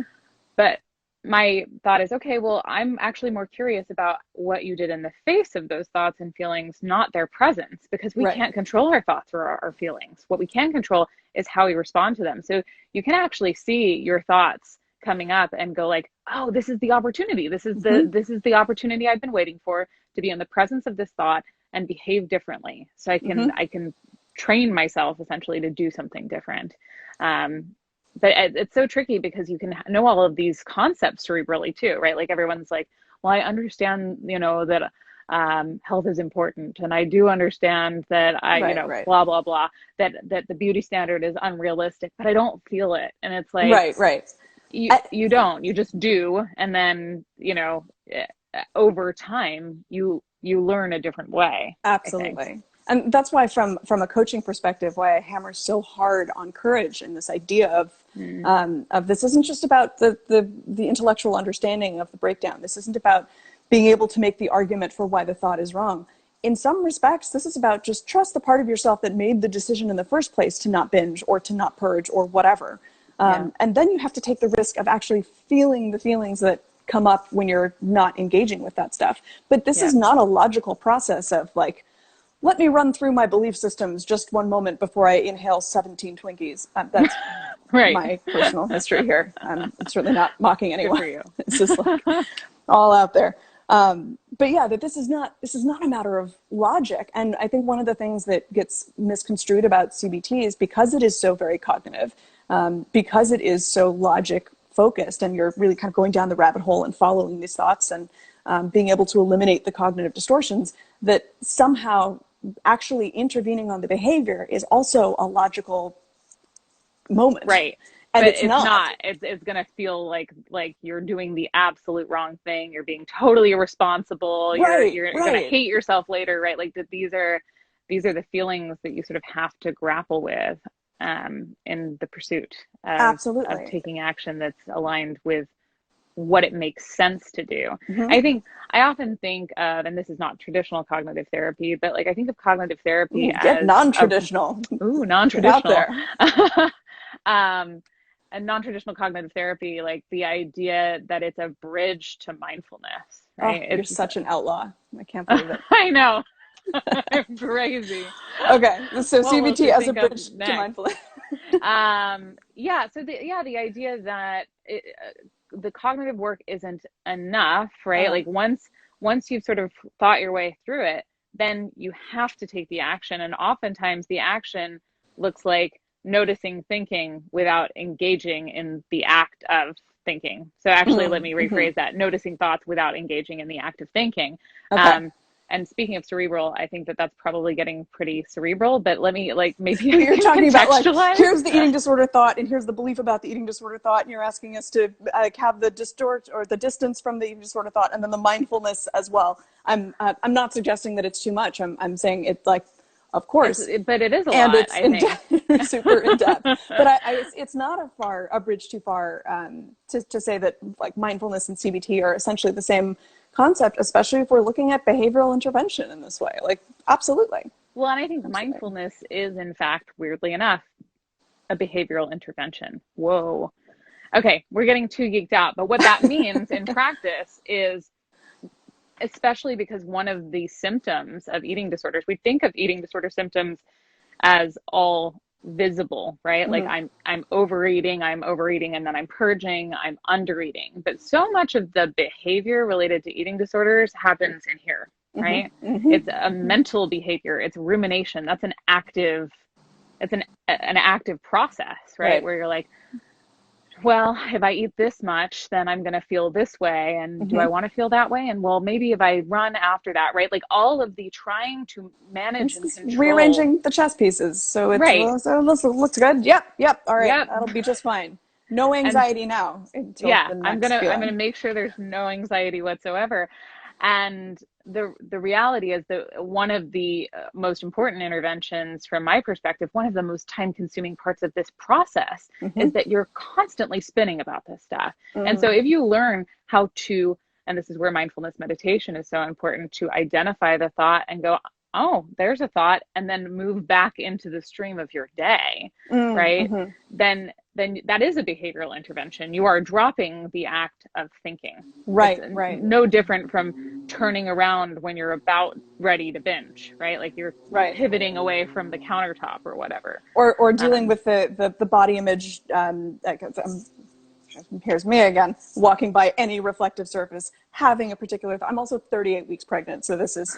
But my thought is, okay, well, I'm actually more curious about what you did in the face of those thoughts and feelings, not their presence, because we Right. can't control our thoughts or our feelings. What we can control is how we respond to them. So you can actually see your thoughts coming up and go like, oh, this is the opportunity. Mm-hmm. This is the opportunity I've been waiting for, to be in the presence of this thought and behave differently. So Mm-hmm. I can train myself essentially to do something different. Um, but it's so tricky because you can know all of these concepts cerebrally too, right? Like everyone's like, well, I understand, that health is important, and I do understand that Right. Right. blah blah blah, that the beauty standard is unrealistic, but I don't feel it, and it's like Right. Right. you don't, you just do, and then over time you learn a different way, I think. Absolutely. And that's why from a coaching perspective, why I hammer so hard on courage and this idea Mm, of this isn't just about the intellectual understanding of the breakdown. This isn't about being able to make the argument for why the thought is wrong. In some respects, this is about just trust the part of yourself that made the decision in the first place to not binge or to not purge or whatever. yeah, And then you have to take the risk of actually feeling the feelings that come up when you're not engaging with that stuff. But this yeah. is not a logical process of like, let me run through my belief systems just one moment before I inhale 17 Twinkies. That's Right. my personal history here. I'm certainly not mocking Good anyone. for you. It's just like all out there. But yeah, that this is not a matter of logic. And I think one of the things that gets misconstrued about CBT is because it is so very cognitive, because it is so logic focused, and you're really kind of going down the rabbit hole and following these thoughts and being able to eliminate the cognitive distortions, that somehow actually intervening on the behavior is also a logical moment. Right. And But it's it's not. not. It's gonna feel like you're doing the absolute wrong thing. You're being totally irresponsible. Right, You're gonna right. hate yourself later, right? Like that these are the feelings that you sort of have to grapple with in the pursuit of Absolutely. taking action that's aligned with what it makes sense to do. Mm-hmm. I think I often think of, and this is not traditional cognitive therapy, but like I think of cognitive therapy Ooh, get as a non-traditional. Get out non-traditional. there. um, and non-traditional cognitive therapy, like the idea that it's a bridge to mindfulness, Oh, right? you're It's such an outlaw. I can't believe it. I know. I'm crazy. Okay, so What will CBT she as a think of bridge to next? mindfulness. Yeah, so the idea that the cognitive work isn't enough, right? Uh-huh. Like once you've sort of thought your way through it, then you have to take the action, and oftentimes the action looks like noticing thinking without engaging in the act of thinking. So actually, let me Mm-hmm. rephrase that: noticing thoughts without engaging in the act of thinking. Okay. Um, and speaking of cerebral, I think that that's probably getting pretty cerebral, but let me, like, maybe So I you're can talking about like, contextualize. here's the eating disorder thought, and here's the belief about the eating disorder thought, and you're asking us to have the distort or the distance from the eating disorder thought, and then the mindfulness as well. I'm not suggesting that it's too much. I'm saying it's like, of course, But it is a and lot, it's I think. super in depth. But it's not a bridge too far to say that like mindfulness and CBT are essentially the same concept, especially if we're looking at behavioral intervention in this way. Like, absolutely, Well, and I think absolutely. mindfulness is, in fact, weirdly enough, a behavioral intervention. Whoa. Okay, we're getting too geeked out. But what that means in practice is, especially because one of the symptoms of eating disorders, we think of eating disorder symptoms as all visible, right? Like Mm-hmm. I'm overeating, and then I'm purging, I'm undereating. But so much of the behavior related to eating disorders happens in here, Mm-hmm. right? Mm-hmm. It's a mental behavior, it's rumination. That's an active process, right? Right. Where you're like, well, if I eat this much, then I'm going to feel this way. And do Mm-hmm. I want to feel that way? And well, maybe if I run after that, right? Like all of the trying to manage and It's control. rearranging the chess pieces. So it's, Right. well, so this looks good. Yep, yep. All right, Yep. that'll be just fine. No And anxiety now until yeah, the I'm next gonna I'm gonna feeling. make sure there's no anxiety whatsoever. And the reality is that one of the most important interventions from my perspective, one of the most time consuming parts of this process Mm-hmm. is that you're constantly spinning about this stuff. And so Mm. if you learn how to, and this is where mindfulness meditation is so important, to identify the thought and go, oh, there's a thought, and then move back into the stream of your day, Mm. right? Mm-hmm. Then that is a behavioral intervention. You are dropping the act of thinking. It's Right, right, no different from turning around when you're about ready to binge, right? Like you're right. pivoting away from the countertop or whatever. Or dealing Um, with the body image. Like, here's me again, walking by any reflective surface, having a particular. I'm also 38 weeks pregnant, so this is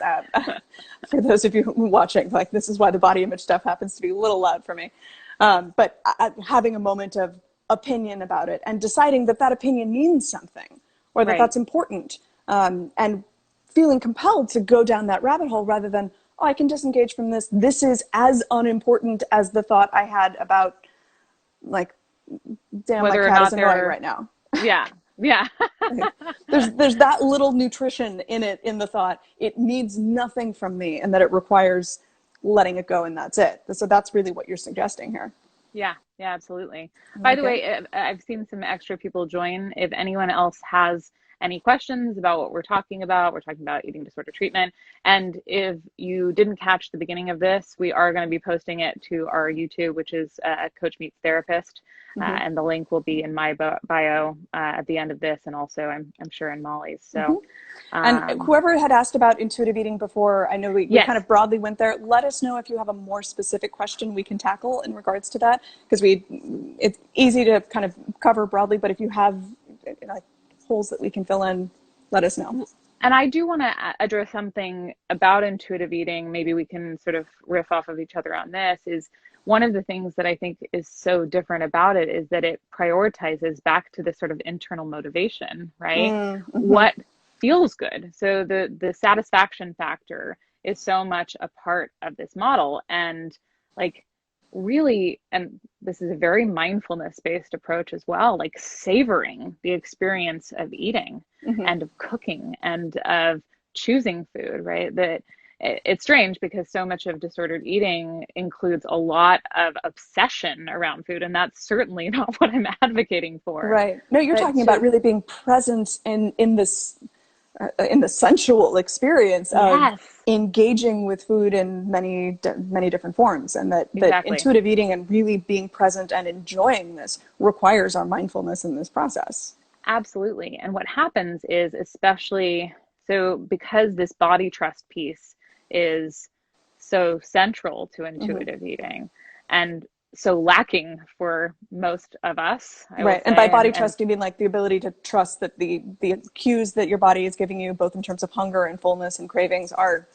for those of you watching. Like, this is why the body image stuff happens to be a little loud for me. But having a moment of opinion about it and deciding that that opinion means something or that right. that's important, and feeling compelled to go down that rabbit hole rather than, oh, I can disengage from this. This is as unimportant as the thought I had about, like, damn, my Whether or cat is not annoying they're, right now. yeah, yeah. There's that little nutrition in it, in the thought. It needs nothing from me, and that it requires letting it go, and that's it. So that's really what you're suggesting here. Yeah, yeah, absolutely. I By like the it. way, I've seen some extra people join. If anyone else has any questions about what we're talking about eating disorder treatment. And if you didn't catch the beginning of this, we are going to be posting it to our YouTube, which is Coach Meets Therapist. Mm-hmm. And the link will be in my bio at the end of this, and also I'm sure in Molly's. Mm-hmm. So, And um, whoever had asked about intuitive eating before, I know we kind yes, of broadly went there. Let us know if you have a more specific question we can tackle in regards to that, because it's easy to kind of cover broadly, but if you have, like, holes that we can fill in, let us know. and I do want to address something about intuitive eating. Maybe we can sort of riff off of each other on this. Is one of the things that I think is so different about it is that it prioritizes back to this sort of internal motivation, right? Mm-hmm. What feels good. So the satisfaction factor is so much a part of this model. And like really, and this is a very mindfulness based approach as well, like savoring the experience of eating Mm-hmm. and of cooking and of choosing food, right? That it's strange because so much of disordered eating includes a lot of obsession around food, and that's certainly not what I'm advocating for. Right. No, you're But talking about to, really being present in the sensual experience of yes, engaging with food in many different forms, and that exactly. intuitive eating and really being present and enjoying this requires our mindfulness in this process. Absolutely. And what happens is, especially so, because this body trust piece is so central to Mm-hmm. intuitive eating and so lacking for most of us, I will Right. And by say, body and trust, you mean like the ability to trust that the cues that your body is giving you, both in terms of hunger and fullness and cravings, are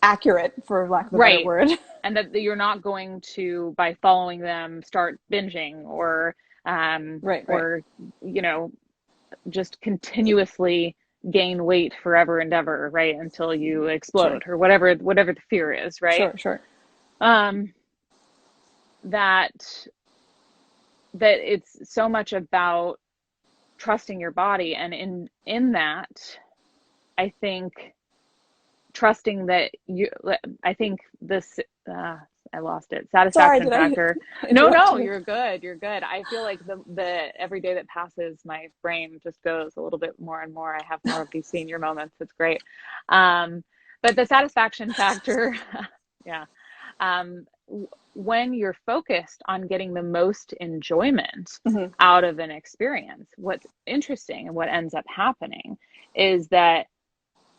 accurate, for lack of a better Right. word. And that you're not going to, by following them, start binging Right, right. or, you know, just continuously gain weight forever and ever, right? Until you Sure, explode or whatever the fear is, right? sure, sure. Um, that that it's so much about trusting your body, and in that, I think trusting that you I think this I lost it. Sorry, Satisfaction did I factor. No, interrupt no, you? you're good. You're good. I feel like the every day that passes, my brain just goes a little bit more and more. I have more of these senior moments. It's great. Um, but the satisfaction factor, yeah. When you're focused on getting the most enjoyment Hmm. out of an experience, what's interesting and what ends up happening is that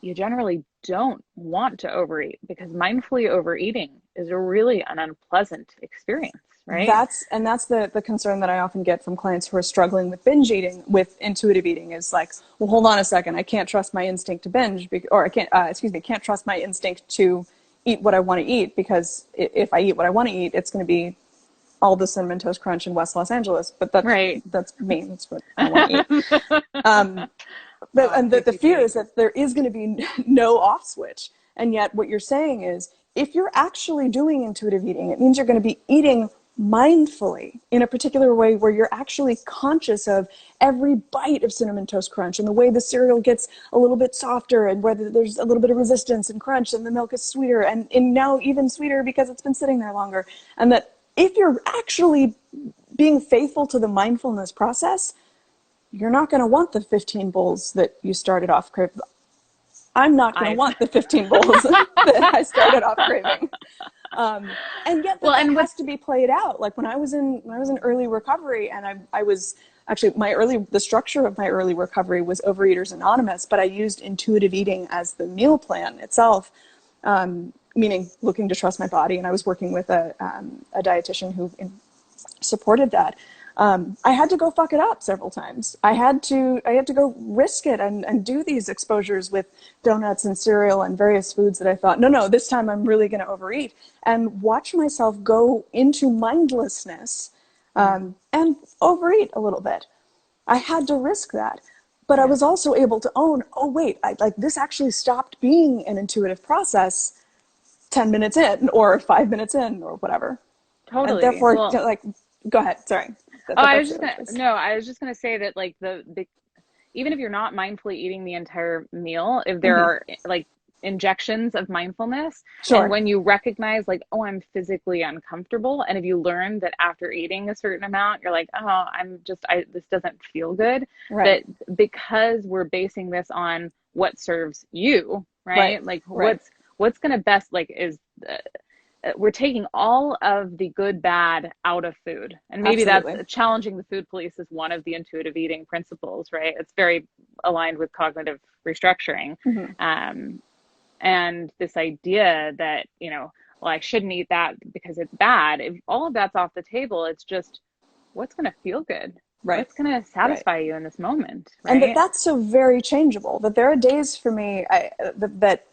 you generally don't want to overeat, because mindfully overeating is a really an unpleasant experience, right? That's the concern that I often get from clients who are struggling with binge eating, with intuitive eating, is like, well, hold on a second, I can't trust my instinct to binge, or I can't, excuse me, can't trust my instinct to eat what I want to eat, because if I eat what I want to eat, it's going to be all the Cinnamon Toast Crunch in West Los Angeles. But Right. that's me. That's what I want to eat. Oh, And the fear PCP. is that there is going to be no off switch. And yet, what you're saying is, if you're actually doing intuitive eating, it means you're going to be eating mindfully in a particular way where you're actually conscious of every bite of Cinnamon Toast Crunch and the way the cereal gets a little bit softer and whether there's a little bit of resistance and crunch and the milk is sweeter and now even sweeter because it's been sitting there longer. And that if you're actually being faithful to the mindfulness process, you're not going to want the 15 bowls that you started off craving. I'm not going to I want the 15 bowls that I started off craving. And yet well, that and has what's to be played out. Like when I was in early recovery, and I was actually the structure of my early recovery was Overeaters Anonymous, but I used intuitive eating as the meal plan itself, meaning looking to trust my body. And I was working with a dietitian who supported that. I had to go fuck it up several times. I had to go risk it and do these exposures with donuts and cereal and various foods that I thought, no, this time I'm really going to overeat, and watch myself go into mindlessness, and overeat a little bit. I had to risk that. But I yeah, was also able to own, oh wait, like this actually stopped being an intuitive process 10 minutes in or 5 minutes in or whatever. And totally. therefore, Well, like, go ahead. Sorry. oh, I was That's the just other gonna choice. no, I was just gonna say that like the even if you're not mindfully eating the entire meal, if there Mm-hmm. are like injections of mindfulness, and Sure. when you recognize like, oh, I'm physically uncomfortable, and if you learn that after eating a certain amount, you're like, oh, this doesn't feel good, Right. that because we're basing this on what serves you, Right. right? Like Right. what's gonna best like is we're taking all of the good bad out of food, and maybe that's Absolutely. challenging the food police is one of the intuitive eating principles, right? It's very aligned with cognitive restructuring, Mm-hmm. um, and this idea that, well, I shouldn't eat that because it's bad. If all of that's off the table, it's just what's going to feel good, Right. what's going to Right. satisfy you in this moment, And right? that's so very changeable. That there are days for me that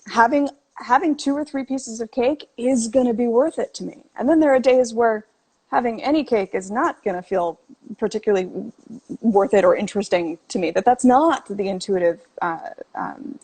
having two or three pieces of cake is going to be worth it to me. And then there are days where having any cake is not going to feel particularly worth it or interesting to me. That's not the intuitive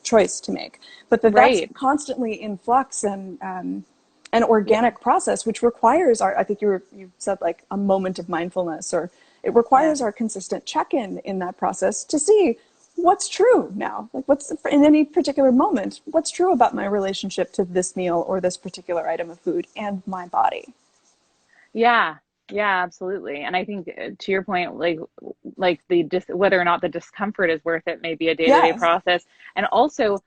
choice to make, but that's Right. constantly in flux and an organic process, which requires I think you said like a moment of mindfulness, or it Yeah. requires our consistent check-in in that process to see what's true now, like in any particular moment, what's true about my relationship to this meal or this particular item of food and my body. Yeah, yeah, absolutely. And I think to your point, like whether or not the discomfort is worth it may be a day-to-day Yes, process. And also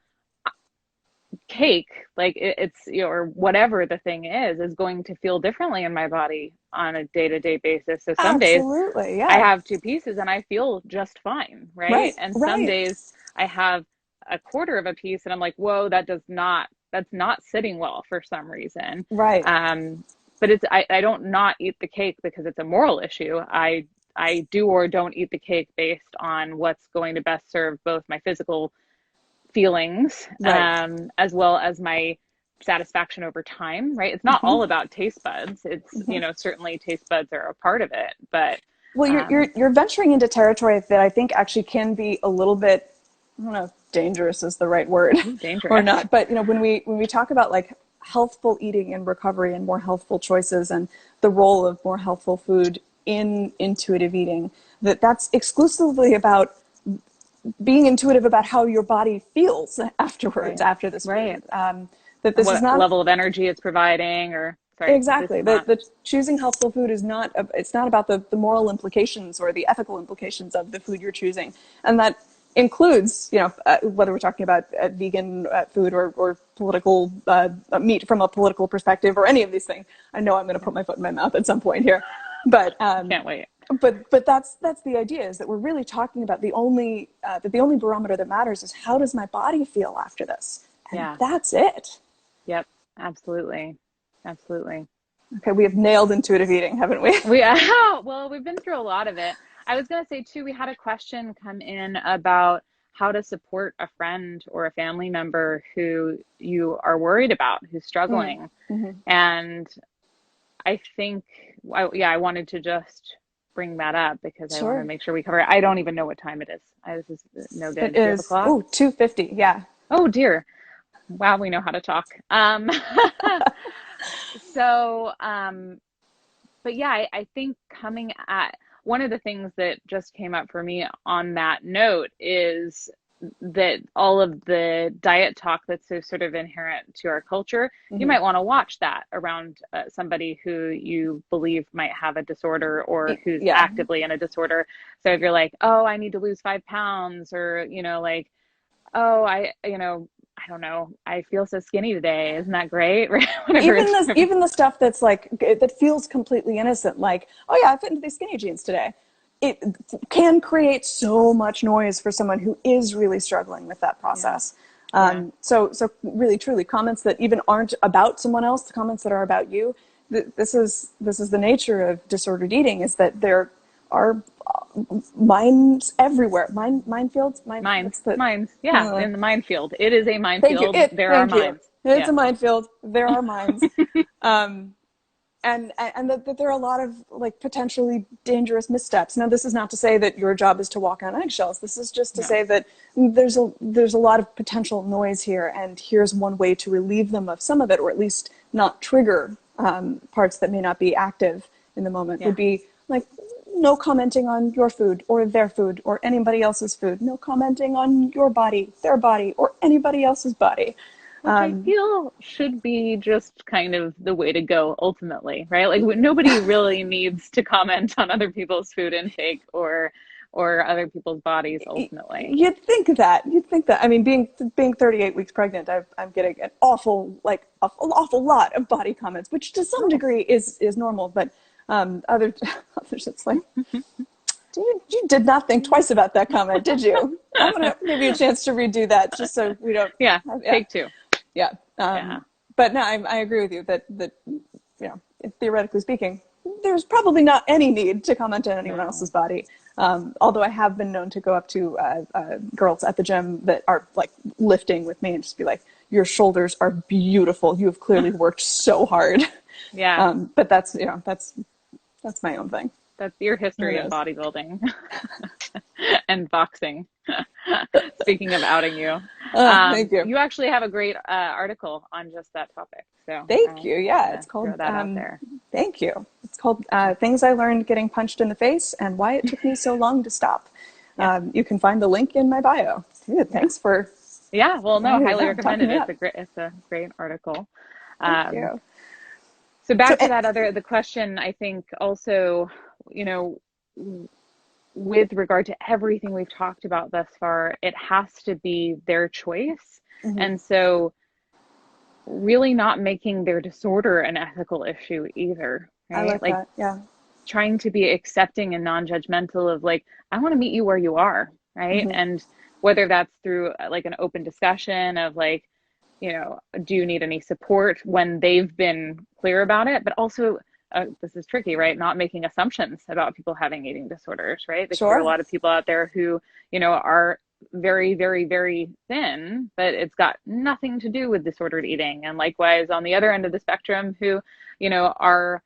cake, like it's, or whatever the thing is going to feel differently in my body on a day-to-day basis. So some days absolutely. I Yeah. have two pieces and I feel just fine, right? Right. And some Right. days I have a quarter of a piece and I'm like, whoa, that's not sitting well for some reason. Right. Um, but I don't not eat the cake because it's a moral issue. I do or don't eat the cake based on what's going to best serve both my physical feelings, Right. as well as my satisfaction over time, right? It's not all Hmm. about taste buds. It's, Hmm. certainly taste buds are a part of it, but Well, um, you're venturing into territory that I think actually can be a little bit, I don't know if dangerous is the right word ooh, or dangerous. not, but when we talk about like healthful eating and recovery and more healthful choices and the role of more healthful food in intuitive eating, that's exclusively about being intuitive about how your body feels afterwards, Right. after this Right. food. That And this is what not level of energy it's providing, or sorry, this exactly is not. the choosing healthful food is not, it's not about the moral implications or the ethical implications of the food you're choosing, and that includes, whether we're talking about vegan food or political meat from a political perspective or any of these things. I know I'm going to Yeah, put my foot in my mouth at some point here, but can't wait. that's the idea, is that we're really talking about the only barometer that matters is how does my body feel after this, and Yeah. that's it. Yep. Absolutely. Absolutely. Okay, we have nailed intuitive eating, haven't we? We well, we've been through a lot of it. I was going to say too, we had a question come in about how to support a friend or a family member who you are worried about, who's Mm. struggling. Hmm. And I think, yeah, I wanted to just bring that up because I want to Sure. make sure we cover it. I don't even know what time it is. This is no It good. Do you have a is, clock? oh, 2:50. Yeah. Oh dear. Wow, we know how to talk. So, but yeah, I think coming at one of the things that just came up for me on that note is that all of the diet talk that's so sort of inherent to our culture, you Hmm. might want to watch that around somebody who you believe might have a disorder or who's Yeah. actively in a disorder. So if you're like, oh, I need to lose 5 pounds, or, like, oh, I don't know, I feel so skinny today. Isn't that great? Right? Whatever. Even the stuff that's like, that feels completely innocent, like, oh yeah, I fit into these skinny jeans today. It can create so much noise for someone who is really struggling with that Yeah. process. Yeah. So really, truly, comments that even aren't about someone else, the comments that are about you. This is the nature of disordered eating, is that there are minds everywhere. Minefields. Mines, What's the? mines. Yeah, Uh, in the minefield. It is a Thank you. minefield. There are Thank you. mines. It's Yeah. a minefield. There are mines. Um, and that there are a lot of like potentially dangerous missteps. Now, this is not to say that your job is to walk on eggshells. This is just to No. say that there's a lot of potential noise here, and here's one way to relieve them of some of it, or at least not trigger parts that may not be active in the moment. Would Yeah. be like no commenting on your food or their food or anybody else's food. No commenting on your body, their body, or anybody else's body. Which I feel should be just kind of the way to go ultimately, right? Like nobody really needs to comment on other people's food intake or other people's bodies ultimately. You'd think that. You'd think that. I mean, being 38 weeks pregnant, I'm getting an awful lot of body comments, which to some Oh. degree is normal. But others, it's like, you did not think twice about that comment, did you? I'm gonna give you a chance to redo that, just so we don't. Yeah, Yeah, take two. yeah. Yeah. But no, I agree with you that theoretically speaking, there's probably not any need to comment on anyone else's No. body. Although I have been known to go up to girls at the gym that are like lifting with me and just be like, "Your shoulders are beautiful. You have clearly worked so hard." Yeah. But that's my own thing. That's your It history in is. bodybuilding and boxing. Speaking of outing you, Thank you. you actually have a great article on just that topic. So Thank I'm you. just Yeah, gonna it's throw called. that out there. Thank you. It's called "Things I Learned Getting Punched in the Face and Why It Took Me So Long to Stop." Yeah, You can find the link in my bio. Dude, yeah, thanks for yeah. Well, no, highly talking recommended. me up. It's a great article. Thank Um, you. so So, back to the question. I think also, you know, with regard to everything we've talked about thus far, it has to be their choice, mhm, and so really not making their disorder an ethical issue either, I right? like Like that. Yeah. trying to be accepting and non-judgmental of like, I want to meet you where you are, right? Hmm. And whether that's through like an open discussion of like, do you need any support when they've been clear about it, but also this is tricky, right? Not making assumptions about people having eating disorders, right? Because there are a Sure. lot of people out there who, are very, very, very thin, but it's got nothing to do with disordered eating. And likewise, on the other end of the spectrum, who, are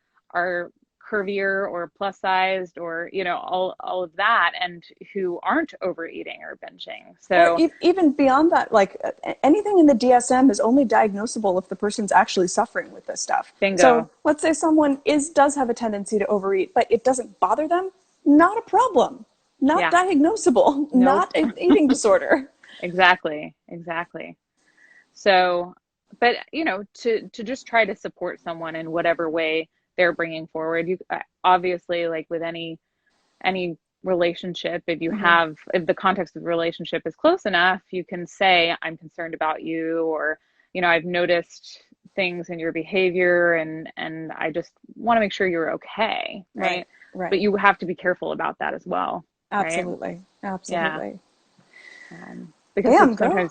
curvier or plus sized or, all of that, and who aren't overeating or binging. Or So even beyond that, like anything in the DSM is only diagnosable if the person's actually suffering with this stuff. So bingo. let's say someone does have a tendency to overeat, but it doesn't bother them, not a problem, not Yeah. diagnosable, Nope. not an eating disorder. Exactly. Exactly. So, but to just try to support someone in whatever way they're bringing forward. You obviously, like with any relationship, Mm-hmm. if the context of the relationship is close enough, you can say, I'm concerned about you, or, I've noticed things in your behavior, and I just want to make sure you're okay, Right, right? right. But you have to be careful about that as well, right? Absolutely, Yeah. absolutely. Because Damn, girl. sometimes,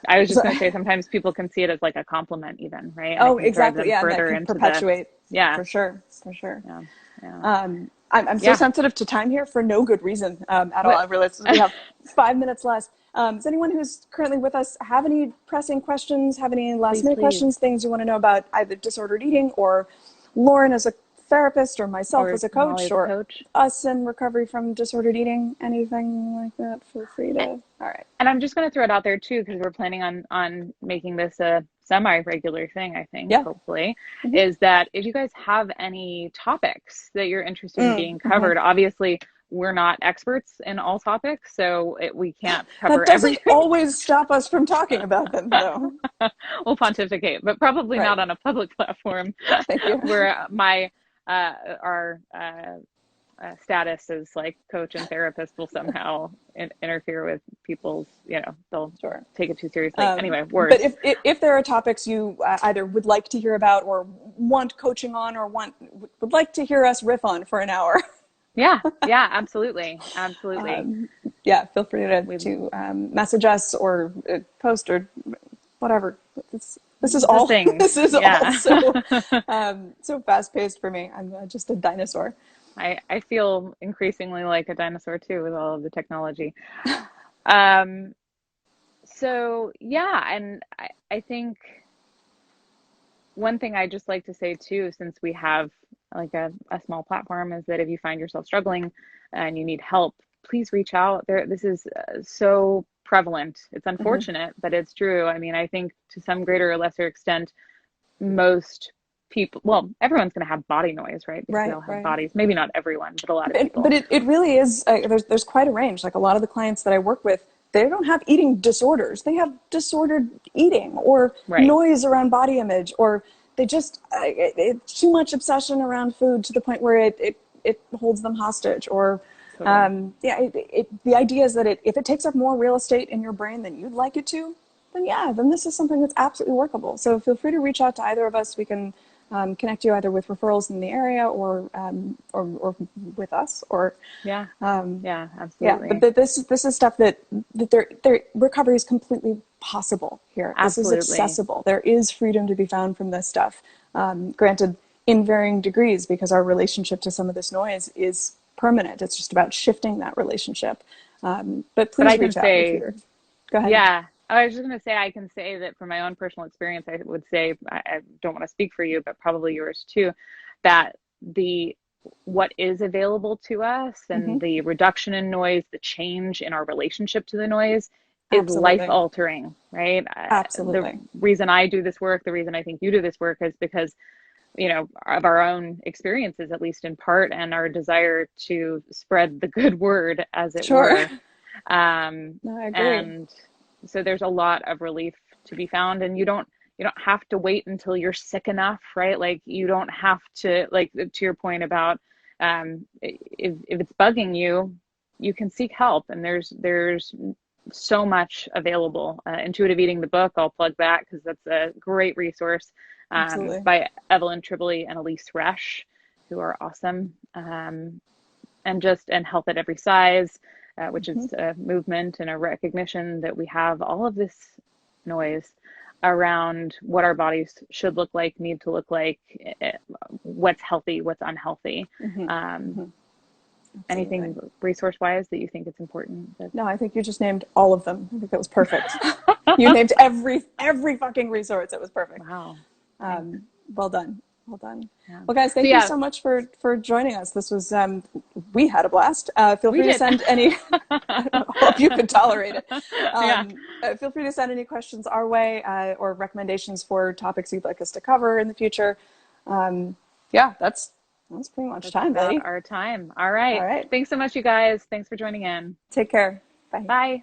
I was just So, going to say, sometimes people can see it as like a compliment even, right? And it oh, can drive exactly. them Yeah, and that further can into the, perpetuate yeah, for sure, for sure. yeah, yeah, I'm so yeah. sensitive to time here for no good reason at all. But I realize we have 5 minutes left. Does anyone who's currently with us have any pressing questions, have any last please, minute please, questions, things you want to know about either disordered eating or Lauren as a therapist or myself or as a Molly coach as a or coach. us in recovery from disordered eating, anything like that, feel free to. All right. And I'm just going to throw it out there too, because we're planning on making this a semi-regular thing, I think, Yeah. hopefully, Mm-hmm. is that if you guys have any topics that you're interested in being Mm-hmm. covered, obviously we're not experts in all topics, so we can't That cover doesn't everything. always stop us from talking about them, though. We'll pontificate, but probably Right. not on a public platform Thank you. where our status as like coach and therapist will somehow interfere with people's, they'll Sure. take it too seriously. Anyway, But words. if there are topics you either would like to hear about or want coaching on or would like to hear us riff on for an hour, Yeah, yeah, absolutely, absolutely. yeah, feel free to We message us or post or whatever. This is the all things, this is all yeah. so fast paced for me. I'm just a dinosaur. I feel increasingly like a dinosaur too with all of the technology. Um, so yeah, and I think one thing I just like to say too, since we have like a small platform, is that if you find yourself struggling and you need help, please reach out. This is so prevalent. It's Hmm. unfortunate, but it's true. I mean, I think to some greater or lesser extent, most people, well, everyone's going to have body noise, right? Because we Right, all have right. bodies. Maybe not everyone, but a lot of But people. it really is, there's quite a range. Like a lot of the clients that I work with, they don't have eating disorders. They have disordered eating or Right. noise around body image, or they just, too much obsession around food to the point where it holds them hostage. Or, Totally. yeah, the idea is that if it takes up more real estate in your brain than you'd like it to, then yeah, then this is something that's absolutely workable. So feel free to reach out to either of us. We can connect you either with referrals in the area or with us or Yeah. Yeah, yeah. But absolutely. this is stuff that their recovery is completely possible here. This is Absolutely. accessible. There is freedom to be found from this stuff. Granted, in varying degrees, because our relationship to some of this noise is permanent. It's just about shifting that relationship. But But please I can reach out if say, you're. Go ahead. yeah, I was just going to say, I can say that from my own personal experience, I would say, I don't want to speak for you, but probably yours too, that the what is available to us Mm-hmm. and the reduction in noise, the change in our relationship to the noise is life Absolutely. altering, right? The Absolutely. reason I do this work, the reason I think you do this work is because, of our own experiences, at least in part, and our desire to spread the good word, as it Sure. were. Um, No, I agree. and so there's a lot of relief to be found, and you don't have to wait until you're sick enough, right? Like you don't have to, like, to your point about if it's bugging you, you can seek help, and there's so much available. Intuitive Eating, the book, I'll plug that because that's a great resource, Absolutely. by Evelyn Tribole and Elise Resch, who are awesome. And Health at Every Size, which Mm-hmm. is a movement and a recognition that we have all of this noise around what our bodies should look like, need to look like, what's healthy, what's unhealthy. Mm-hmm. Um, Mm-hmm. Absolutely. anything resource wise that you think it's important that No, I think you just named all of them. I think that was perfect. You named every fucking resource. It was perfect. wow. Thanks. Um, well done. Well done. Yeah. Well, guys, So thank you yeah, so much for joining us. This was we had a blast. Feel we free to did. send any. I hope you could tolerate it. Yeah. Feel free to send any questions our way or recommendations for topics you'd like us to cover in the future. Yeah, that's pretty much That's time, about buddy. our time. All All right. right. Thanks so much, you guys. Thanks for joining in. Take care. Bye. Bye.